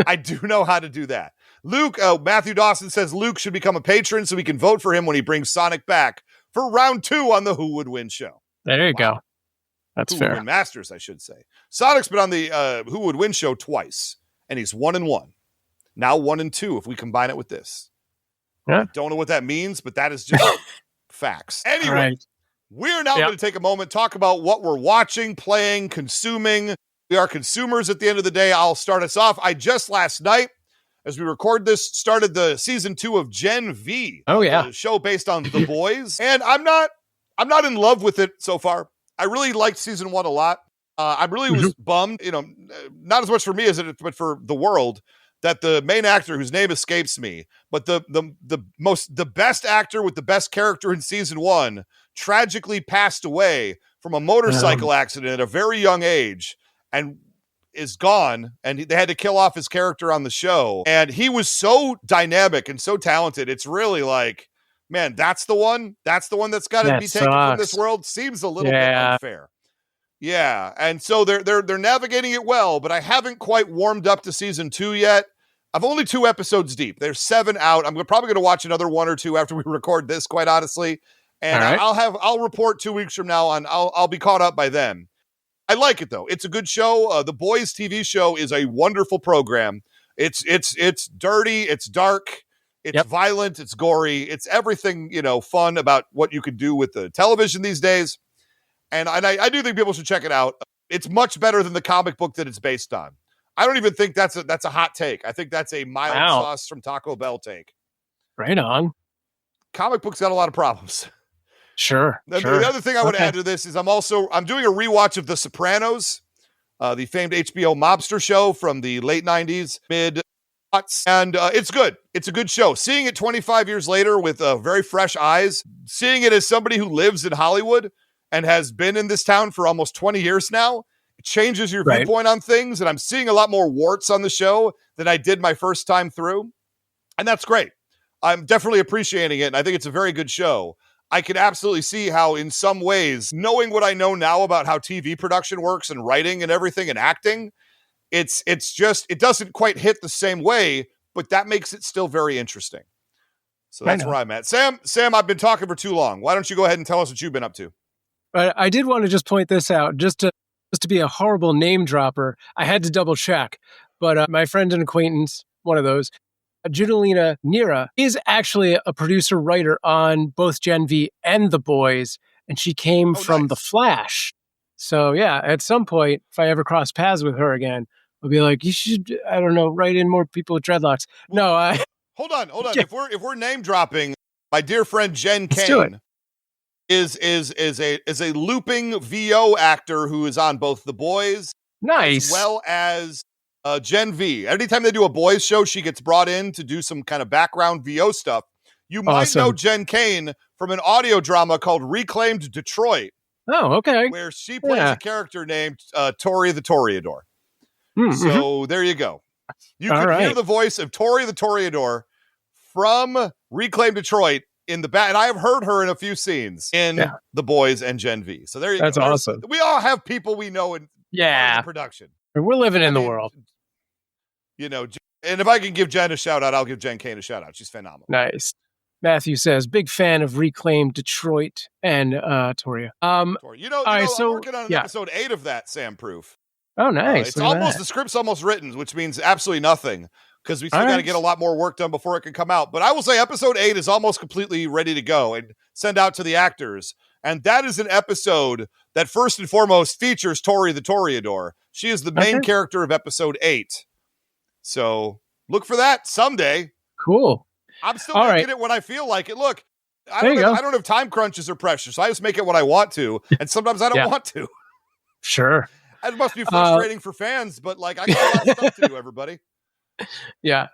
I do know how to do that. Luke, Matthew Dawson says Luke should become a patron so we can vote for him when he brings Sonic back for round 2 on the Who Would Win show. There you go. That's fair. Who Would Win Masters, I should say. Sonic's been on the Who Would Win show twice, and he's 1-1. Now 1-2 if we combine it with this. Yeah. I don't know what that means, but that is just facts. Anyway, we're now going to take a moment, talk about what we're watching, playing, consuming. We are consumers at the end of the day. I'll start us off. I just last night, as we record this, started the season 2 of Gen V. The show based on The Boys. And I'm not in love with it so far. I really liked season 1 a lot. I really was bummed, not as much for me as it, but for the world, that the main actor, whose name escapes me, but the best actor with the best character in season 1 tragically passed away from a motorcycle accident at a very young age and is gone, and they had to kill off his character on the show. And he was so dynamic and so talented. It's really like, man, that's the one that's got to be taken from this world. Seems a little bit unfair. Yeah, and so they're navigating it well, but I haven't quite warmed up to season 2 yet. I've only 2 episodes deep. There's 7 out. I'm probably going to watch another 1 or 2 after we record this, quite honestly. And right. I'll report 2 weeks from now on. I'll be caught up by then. I like it though. It's a good show. The Boys TV show is a wonderful program. It's dirty, it's dark, it's violent, it's gory, it's everything, fun about what you could do with the television these days. And I do think people should check it out. It's much better than the comic book that it's based on. I don't even think that's a hot take. I think that's a mild sauce from Taco Bell take. Right on. Comic book's got a lot of problems. Sure. The other thing I would add to this is I'm doing a rewatch of The Sopranos, the famed HBO mobster show from the late 90s, and it's good. It's a good show. Seeing it 25 years later with very fresh eyes, seeing it as somebody who lives in Hollywood and has been in this town for almost 20 years now, it changes your viewpoint on things. And I'm seeing a lot more warts on the show than I did my first time through. And that's great. I'm definitely appreciating it. And I think it's a very good show. I can absolutely see how in some ways, knowing what I know now about how TV production works and writing and everything and acting, it doesn't quite hit the same way, but that makes it still very interesting. So that's where I'm at. Sam, I've been talking for too long. Why don't you go ahead and tell us what you've been up to? I did want to just point this out, just to be a horrible name dropper. I had to double check, but my friend and acquaintance, one of those, Junalina Nira, is actually a producer-writer on both Gen V and The Boys, and she came from The Flash. So yeah, at some point, if I ever cross paths with her again, I'll be like, you should, I don't know, write in more people with dreadlocks. No, hold on. Yeah. If we're name dropping, my dear friend Jen Kane is a looping VO actor who is on both The Boys, as well as Gen V. Anytime they do a Boys show, she gets brought in to do some kind of background VO stuff. You might know Jen Kane from an audio drama called Reclaimed Detroit. Oh, okay. Where she plays a character named Tori the Toreador. So there you go. You can hear the voice of Tori the Toreador from Reclaimed Detroit in the back. And I have heard her in a few snes in The Boys and Gen V. So there you go. That's awesome. We all have people we know in production. We're living in the world. And if I can give Jen a shout out, I'll give Jen Kane a shout out. She's phenomenal. Nice. Matthew says, big fan of Reclaimed Detroit and Toria. I'm working on episode 8 of that, Sam Proof. Oh, nice. The script's almost written, which means absolutely nothing because we still got to get a lot more work done before it can come out. But I will say episode 8 is almost completely ready to go and send out to the actors. And that is an episode that first and foremost features Tori the Toreador. She is the main character of episode 8. So look for that someday. Cool. I'm still going to get it when I feel like it. Look, I don't have time crunches or pressure, so I just make it when I want to. And sometimes I don't want to. Sure. It must be frustrating for fans, but I got a lot of stuff to do, everybody. Yeah.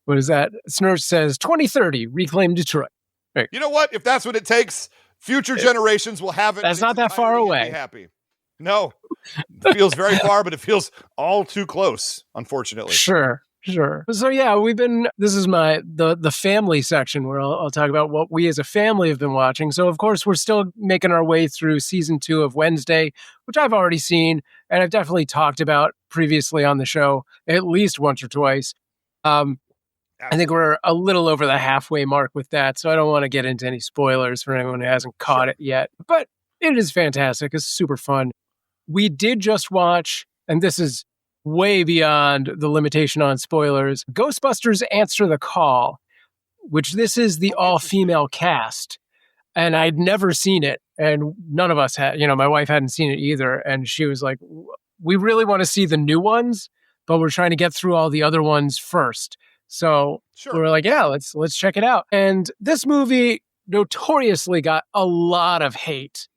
What is that? Snurch says 2030, Reclaim Detroit. Right. You know what? If that's what it takes, future generations will have it. That's not that far away. Be happy. No. It feels very far, but it feels all too close, unfortunately. Sure. So yeah, this is the family section where I'll talk about what we as a family have been watching. So of course, we're still making our way through season 2 of Wednesday, which I've already seen, and I've definitely talked about previously on the show at least once or twice. I think we're a little over the halfway mark with that, so I don't want to get into any spoilers for anyone who hasn't caught it yet. But it is fantastic. It's super fun. We did just watch, and this is way beyond the limitation on spoilers, Ghostbusters Answer the Call, which this is the all-female cast. And I'd never seen it, and none of us had. My wife hadn't seen it either, and she was like, we really want to see the new ones, but we're trying to get through all the other ones first. So we were like, yeah, let's check it out. And this movie notoriously got a lot of hate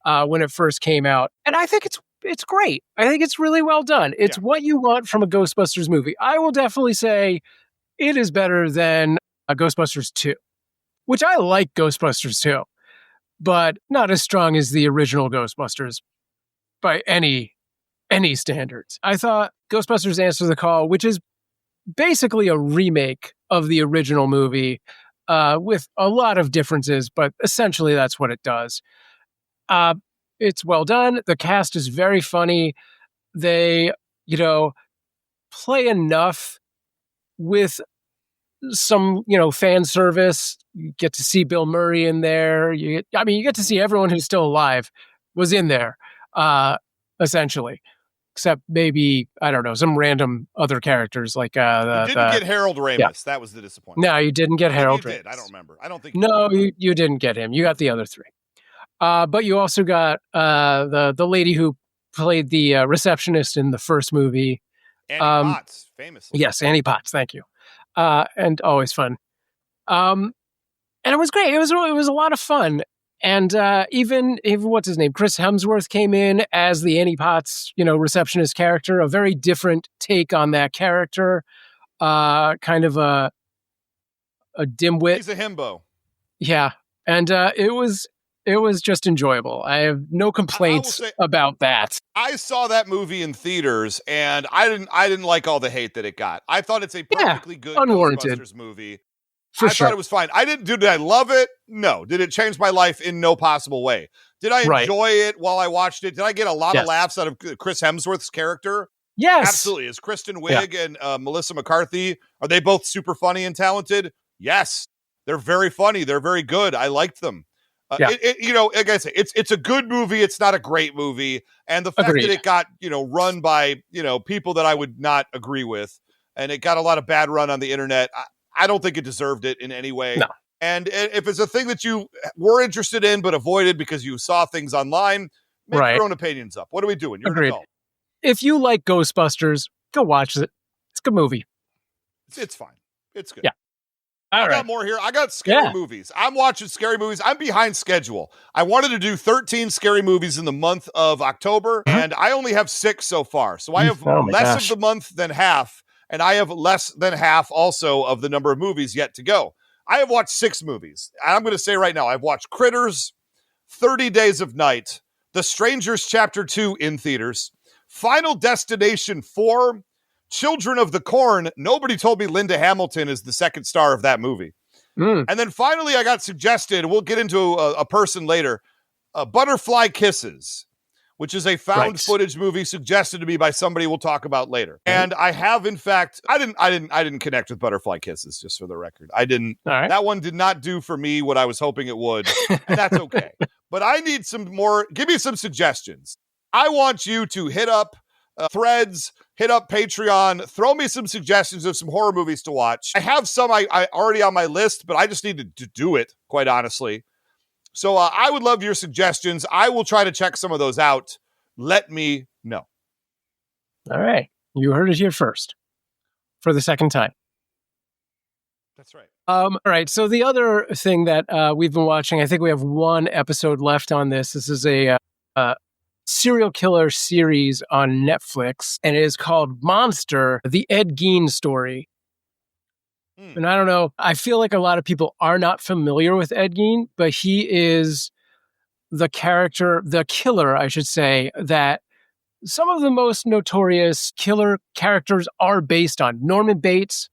when it first came out. And I think it's great. I think it's really well done. It's what you want from a Ghostbusters movie. I will definitely say it is better than Ghostbusters 2, which I like Ghostbusters 2, but not as strong as the original Ghostbusters by any standards. I thought Ghostbusters Answer the Call, which is basically a remake of the original movie with a lot of differences, but essentially that's what it does. It's well done. The cast is very funny. They, play enough with some, fan service. You get to see Bill Murray in there. You get to see everyone who's still alive was in there, essentially. Except maybe, I don't know, some random other characters like... you didn't get Harold Ramis. Yeah. That was the disappointment. No, you didn't get Harold Ramis. I don't remember. I don't think No, you didn't get him. You got the other three. But you also got the lady who played the receptionist in the first movie. Annie Potts, famously. Yes, Annie Potts, thank you. And always fun. And it was great. It was a lot of fun. And even what's his name? Chris Hemsworth came in as the Annie Potts, receptionist character, a very different take on that character. Kind of a dimwit. He's a himbo. Yeah. And it was just enjoyable. I have no complaints about that. I saw that movie in theaters, and I didn't like all the hate that it got. I thought it's a perfectly good unwarranted Ghostbusters movie. I thought it was fine. Did I love it? No. Did it change my life? In no possible way. Did I enjoy it while I watched it? Did I get a lot of laughs out of Chris Hemsworth's character? Yes. Absolutely. Is Kristen Wiig and Melissa McCarthy, are they both super funny and talented? Yes. They're very funny. They're very good. I liked them. Like I say, it's a good movie. It's not a great movie. And the fact that it got, run by, people that I would not agree with, and it got a lot of bad run on the internet, I don't think it deserved it in any way. No. And if it's a thing that you were interested in but avoided because you saw things online, make your own opinions up. What are we doing? You're an adult. If you like Ghostbusters, go watch it. It's a good movie. It's fine. It's good. Yeah. I got more here. I got scary movies. I'm watching scary movies. I'm behind schedule. I wanted to do 13 scary movies in the month of October, and I only have 6 so far. So I have less of the month than half, and I have less than half also of the number of movies yet to go. I have watched 6 movies. I'm going to say right now, I've watched Critters, 30 Days of Night, The Strangers Chapter 2 in theaters, Final Destination 4, Children of the Corn. Nobody told me Linda Hamilton is the second star of that movie. And then finally, I got suggested, we'll get into a person later, Butterfly Kisses, which is a found footage movie suggested to me by somebody we'll talk about later. And I have, in fact, I didn't connect with Butterfly Kisses, just for the record. I didn't. That one did not do for me what I was hoping it would. And that's okay. But I need some more. Give me some suggestions. I want you to hit up Threads, hit up Patreon, throw me some suggestions of some horror movies to watch. I have some I already on my list, but I just need to do it, quite honestly. So I would love your suggestions. I will try to check some of those out. Let me know. All right. You heard it here first for the second time. That's right. All right. So the other thing that we've been watching, I think we have one episode left on this. This is a serial killer series on Netflix, and it is called Monster, the Ed Gein story. And I don't know, I feel like a lot of people are not familiar with Ed Gein, but he is the killer, I should say, that some of the most notorious killer characters are based on. Norman Bates,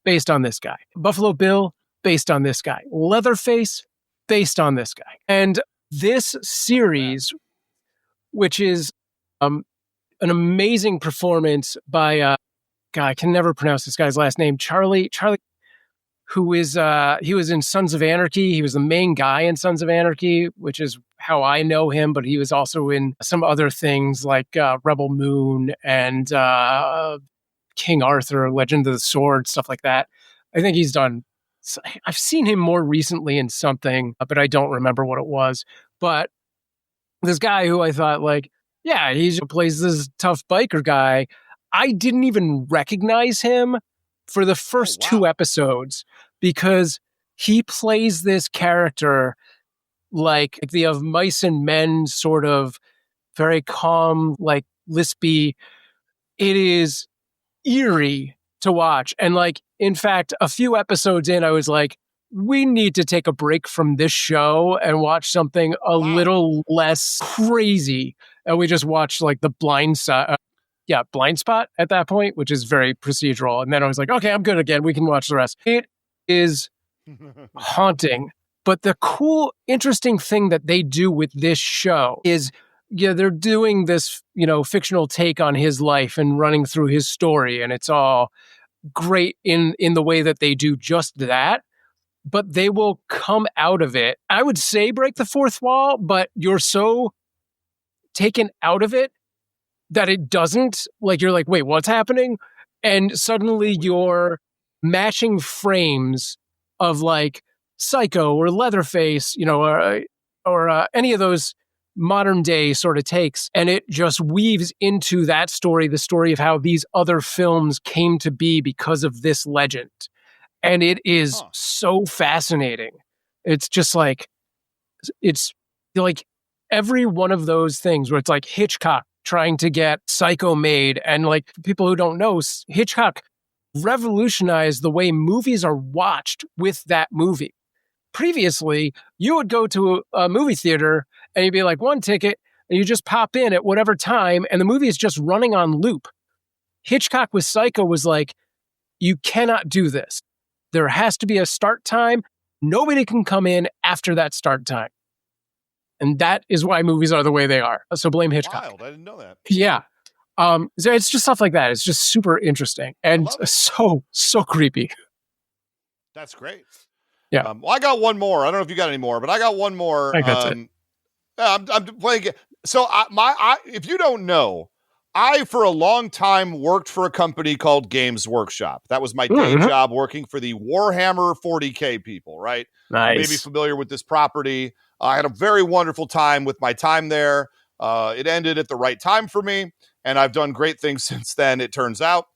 based on this guy. Buffalo Bill, based on this guy. Leatherface, based on this guy. And this series, which is an amazing performance by God, I can never pronounce this guy's last name. Charlie, who is he was in Sons of Anarchy. He was the main guy in Sons of Anarchy, which is how I know him. But he was also in some other things like Rebel Moon and King Arthur, Legend of the Sword, stuff like that. I think he's done. I've seen him more recently in something, but I don't remember what it was. But this guy who I thought, he plays this tough biker guy. I didn't even recognize him for the first 2 episodes because he plays this character like the of mice and men sort of very calm, like lispy. It is eerie to watch. And like, in fact, a few episodes in, I was like, we need to take a break from this show and watch something a little less crazy. And we just watched like the Blind Spot at that point, which is very procedural. And then I was like, okay, I'm good again. We can watch the rest. It is haunting. But the cool, interesting thing that they do with this show is, they're doing this, fictional take on his life and running through his story. And it's all great in the way that they do just that. But they will come out of it. I would say break the fourth wall, but you're so taken out of it that it doesn't. Like, you're like, wait, what's happening? And suddenly you're matching frames of like Psycho or Leatherface, or any of those modern day sort of takes. And it just weaves into that story, the story of how these other films came to be because of this legend. And it is so fascinating. It's just like, it's like every one of those things where it's like Hitchcock trying to get Psycho made. And like, people who don't know, Hitchcock revolutionized the way movies are watched with that movie. Previously, you would go to a movie theater and you'd be like, one ticket, and you just pop in at whatever time, and the movie is just running on loop. Hitchcock with Psycho was like, you cannot do this. There has to be a start time. Nobody can come in after that start time. And that is why movies are the way they are. So blame Hitchcock. Wild. I didn't know that. Yeah. So it's just stuff like that. It's just super interesting and so creepy. That's great. Yeah. Well, I got one more. I don't know if you got any more, but I got one more. I think that's it. I'm playing. So if you don't know, I for a long time worked for a company called Games Workshop. That was my day job, working for the Warhammer 40K people. Right. Nice. You may be familiar with this property. I had a very wonderful time with my time there. It ended at the right time for me, and I've done great things since then, it turns out.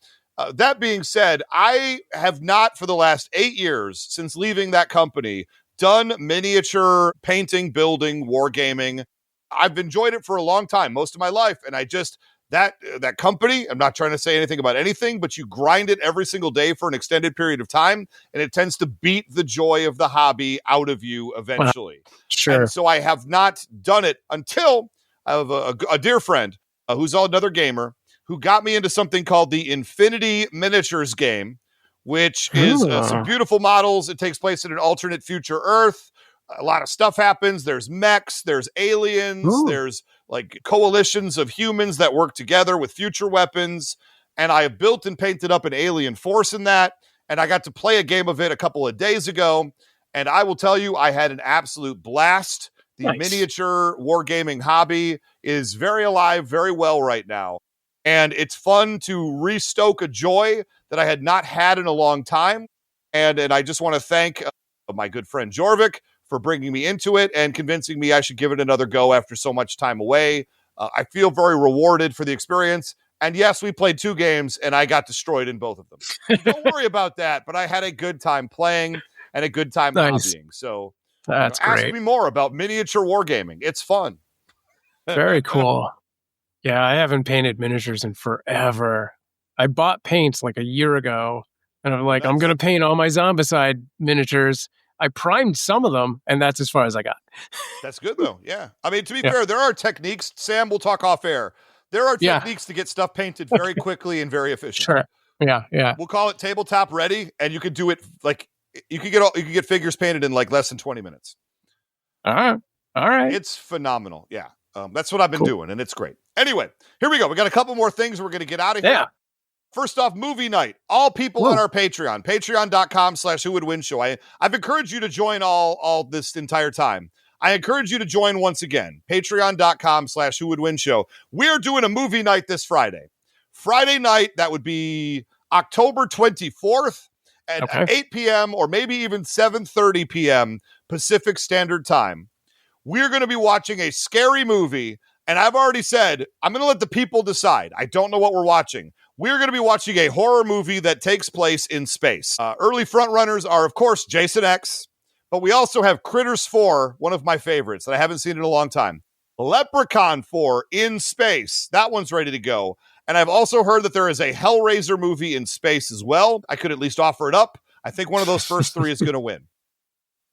That being said, I have not, for the last 8 years since leaving that company, done miniature painting, building, wargaming. I've enjoyed it for a long time, most of my life, and I just, that company, I'm not trying to say anything about anything, but you grind it every single day for an extended period of time, and it tends to beat the joy of the hobby out of you eventually. Sure. And so I have not done it until I have a dear friend who's another gamer, who got me into something called the Infinity Miniatures game, which is some beautiful models. It takes place in an alternate future Earth. A lot of stuff happens. There's mechs, there's aliens, there's like coalitions of humans that work together with future weapons. And I have built and painted up an alien force in that. And I got to play a game of it a couple of days ago. And I will tell you, I had an absolute blast. The miniature wargaming hobby is very alive, very well right now. And it's fun to restoke a joy that I had not had in a long time. And I just want to thank my good friend Jorvik for bringing me into it and convincing me I should give it another go after so much time away. I feel very rewarded for the experience. And yes, we played 2 games and I got destroyed in both of them. Don't worry about that, but I had a good time playing and a good time hobbying. So that's great. Ask me more about miniature wargaming. It's fun. Very cool. Yeah, I haven't painted miniatures in forever. I bought paints like a year ago, and I'm like, I'm going to paint all my Zombicide miniatures. I primed some of them, and that's as far as I got. That's good, though. Yeah. I mean, to be fair, there are techniques. Sam, we'll talk off air. There are techniques to get stuff painted very quickly and very efficient. Sure. Yeah. We'll call it tabletop ready, and you could do it like you could get figures painted in like less than 20 minutes. All right. It's phenomenal. Yeah. That's what I've been doing, and it's great. Anyway, here we go. We got a couple more things we're going to get out of here. Yeah. First off, movie night. All people on our Patreon, patreon.com/whowouldwinshow. I've encouraged you to join all this entire time. I encourage you to join once again, patreon.com/whowouldwinshow. We're doing a movie night this Friday. Friday night, that would be October 24th at 8 p.m. or maybe even 7:30 p.m. Pacific Standard Time. We're going to be watching a scary movie, and I've already said, I'm going to let the people decide. I don't know what we're watching. We're going to be watching a horror movie that takes place in space. Early frontrunners are, of course, Jason X, but we also have Critters 4, one of my favorites that I haven't seen in a long time. Leprechaun 4 in space. That one's ready to go. And I've also heard that there is a Hellraiser movie in space as well. I could at least offer it up. I think one of those first three is going to win.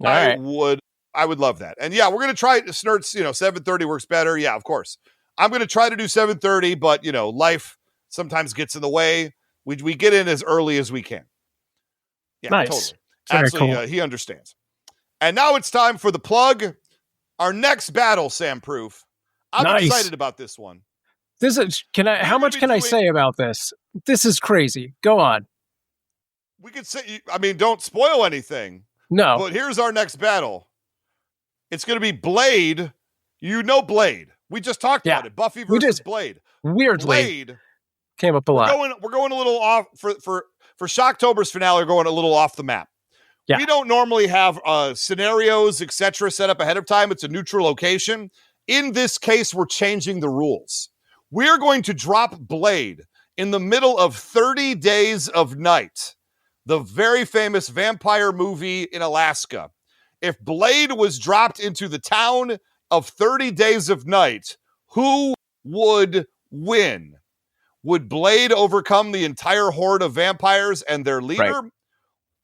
All right. I would love that. And yeah, we're going to try Snurts, 7:30 works better. Yeah, of course. I'm going to try to do 7:30, but life sometimes gets in the way. We get in as early as we can. Yeah, nice. Totally. Very Absolutely. cool. He understands. And now it's time for the plug. Our next battle, Sam Proof. I'm excited about this one. How much can I say about this? This is crazy. Go on. We could say, don't spoil anything. No. But here's our next battle. It's going to be Blade. Blade. We just talked about it. Buffy versus Blade. Weirdly. Blade came up a lot. We're going a little off for Shocktober's finale. We're going a little off the map. Yeah. We don't normally have scenarios, etc., set up ahead of time. It's a neutral location. In this case, we're changing the rules. We're going to drop Blade in the middle of 30 Days of Night, the very famous vampire movie in Alaska. If Blade was dropped into the town of 30 Days of Night, who would win? Would Blade overcome the entire horde of vampires and their leader? Right.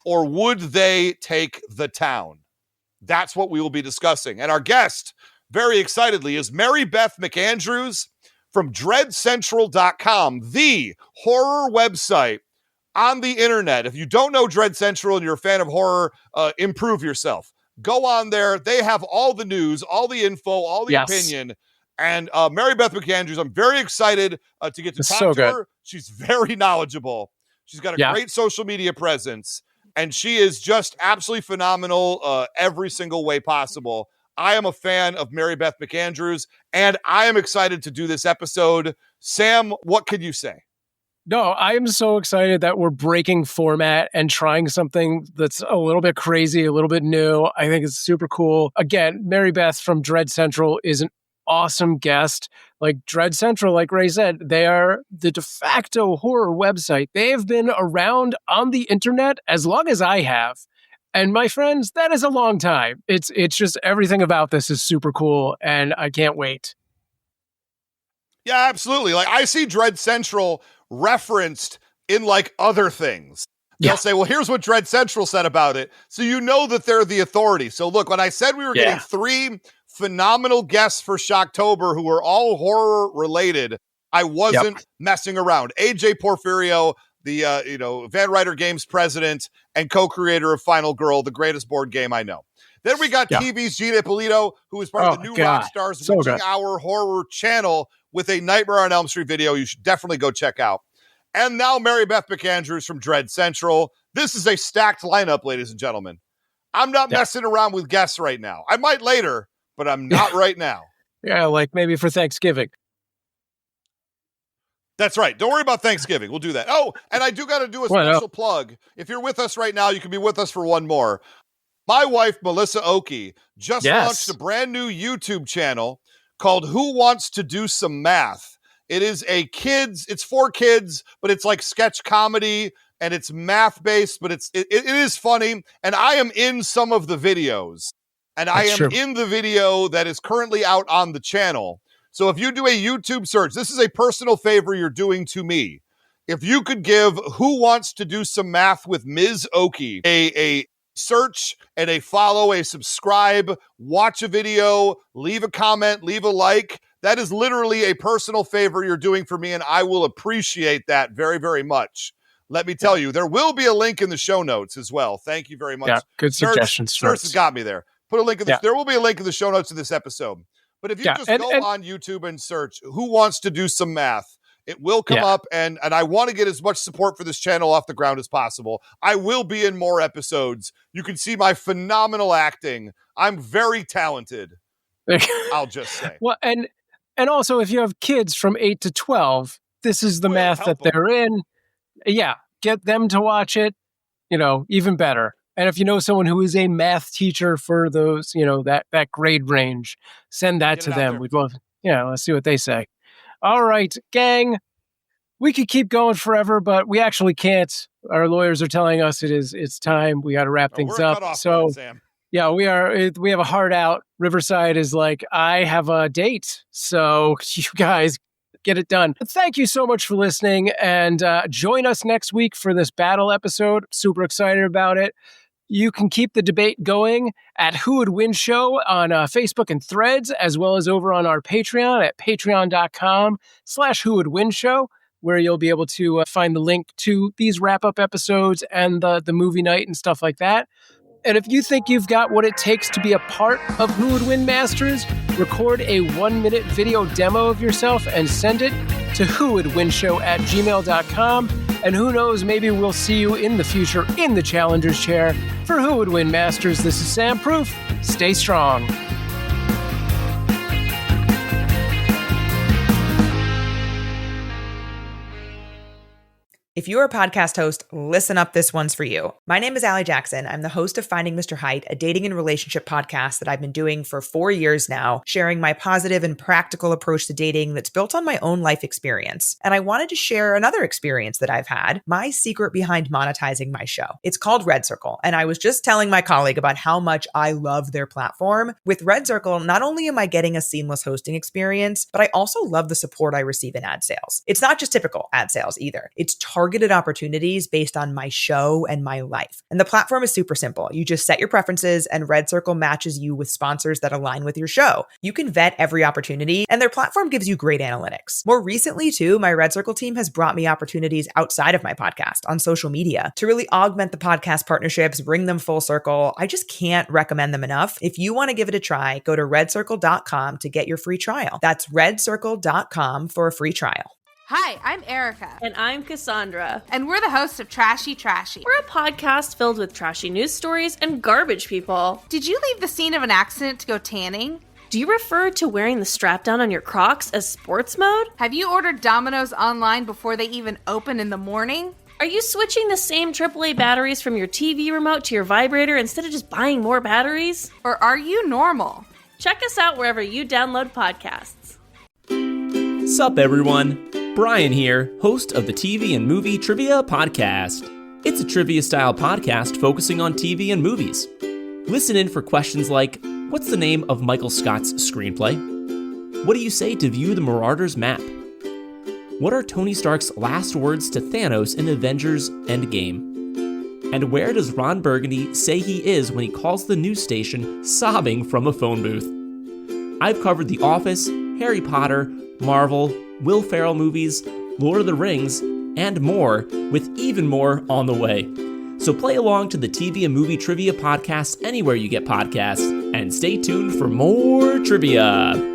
Or would they take the town? That's what we will be discussing. And our guest, very excitedly, is Mary Beth McAndrews from DreadCentral.com, the horror website on the internet. If you don't know Dread Central and you're a fan of horror, improve yourself. Go on there. They have all the news, all the info, all the opinion. And Mary Beth McAndrews, I'm very excited to get to talk to her. She's very knowledgeable. She's got a great social media presence. And she is just absolutely phenomenal every single way possible. I am a fan of Mary Beth McAndrews, and I am excited to do this episode. Sam, what can you say? No, I am so excited that we're breaking format and trying something that's a little bit crazy, a little bit new. I think it's super cool. Again, Mary Beth from Dread Central is an awesome guest. Like Dread Central, like Ray said, they are the de facto horror website. They have been around on the internet as long as I have. And my friends, that is a long time. It's just everything about this is super cool, and I can't wait. Yeah, absolutely. Like I see Dread Central referenced in like other things. They'll say, well, here's what Dread Central said about it. So you know that they're the authority. So look, when I said we were getting 3 phenomenal guests for Shocktober who were all horror related, I wasn't messing around. AJ Porfirio, the Van Ryder Games president and co-creator of Final Girl, the greatest board game I know. Then we got TV's Gina Ippolito, who is part of the new Rockstars Witching Hour horror channel with a Nightmare on Elm Street video you should definitely go check out. And now Mary Beth McAndrews from Dread Central. This is a stacked lineup, ladies and gentlemen. I'm not messing around with guests right now. I might later, but I'm not right now. Yeah, like maybe for Thanksgiving. That's right. Don't worry about Thanksgiving. We'll do that. Oh, and I do got to do a special plug. If you're with us right now, you can be with us for one more. My wife, Melissa Oakey, just launched a brand new YouTube channel called Who Wants to Do Some Math? It is it's for kids, but it's like sketch comedy and it's math-based, but it is funny. And I am in some of the videos. And I am in the video that is currently out on the channel. So if you do a YouTube search, this is a personal favor you're doing to me. If you could give Who Wants to Do Some Math with Ms. Oakey a search and a follow, a subscribe, watch a video, leave a comment, leave a like, that is literally a personal favor you're doing for me, and I will appreciate that very, very much. Let me tell you, there will be a link in the show notes as well. Thank you very much. Yeah, good suggestion. Search has got me there. Put a link in there will be a link in the show notes of this episode. But if you just go on YouTube and search Who Wants to Do Some Math, it will come up, and I want to get as much support for this channel off the ground as possible. I will be in more episodes. You can see my phenomenal acting. I'm very talented. I'll just say. Well, and also if you have kids from 8 to 12, this is the math that they're in. Yeah, get them to watch it, even better. And if you know someone who is a math teacher for those, that grade range, send that to them. We'd love, let's see what they say. All right, gang, we could keep going forever, but we actually can't. Our lawyers are telling us it's time. We got to wrap things up. So, Sam. Yeah, we have a hard out. Riverside is like, I have a date, so you guys get it done. But thank you so much for listening, and join us next week for this battle episode. Super excited about it. You can keep the debate going at Who Would Win Show on Facebook and Threads, as well as over on our Patreon at patreon.com/Who Would Win Show, where you'll be able to find the link to these wrap-up episodes and the movie night and stuff like that. And if you think you've got what it takes to be a part of Who Would Win Masters, record a 1-minute video demo of yourself and send it to whowouldwinshow@gmail.com. And who knows, maybe we'll see you in the future in the Challenger's chair. For Who Would Win Masters, this is Sam Proof. Stay strong. If you're a podcast host, listen up, this one's for you. My name is Allie Jackson. I'm the host of Finding Mr. Height, a dating and relationship podcast that I've been doing for 4 years now, sharing my positive and practical approach to dating that's built on my own life experience. And I wanted to share another experience that I've had, my secret behind monetizing my show. It's called Red Circle, and I was just telling my colleague about how much I love their platform. With Red Circle, not only am I getting a seamless hosting experience, but I also love the support I receive in ad sales. It's not just typical ad sales either. It's targeted opportunities based on my show and my life. And the platform is super simple. You just set your preferences and Red Circle matches you with sponsors that align with your show. You can vet every opportunity and their platform gives you great analytics. More recently too, my Red Circle team has brought me opportunities outside of my podcast on social media to really augment the podcast partnerships, bring them full circle. I just can't recommend them enough. If you want to give it a try, go to redcircle.com to get your free trial. That's redcircle.com for a free trial. Hi, I'm Erica. And I'm Cassandra. And we're the hosts of Trashy Trashy. We're a podcast filled with trashy news stories and garbage people. Did you leave the scene of an accident to go tanning? Do you refer to wearing the strap down on your Crocs as sports mode? Have you ordered Domino's online before they even open in the morning? Are you switching the same AAA batteries from your TV remote to your vibrator instead of just buying more batteries? Or are you normal? Check us out wherever you download podcasts. Sup everyone, Brian here, host of the TV and Movie Trivia Podcast. It's a trivia-style podcast focusing on TV and movies. Listen in for questions like, what's the name of Michael Scott's screenplay? What do you say to view the Marauders map? What are Tony Stark's last words to Thanos in Avengers Endgame? And where does Ron Burgundy say he is when he calls the news station sobbing from a phone booth? I've covered The Office, Harry Potter, Marvel, Will Ferrell movies, Lord of the Rings, and more, with even more on the way. So play along to the TV and Movie Trivia Podcast anywhere you get podcasts, and stay tuned for more trivia.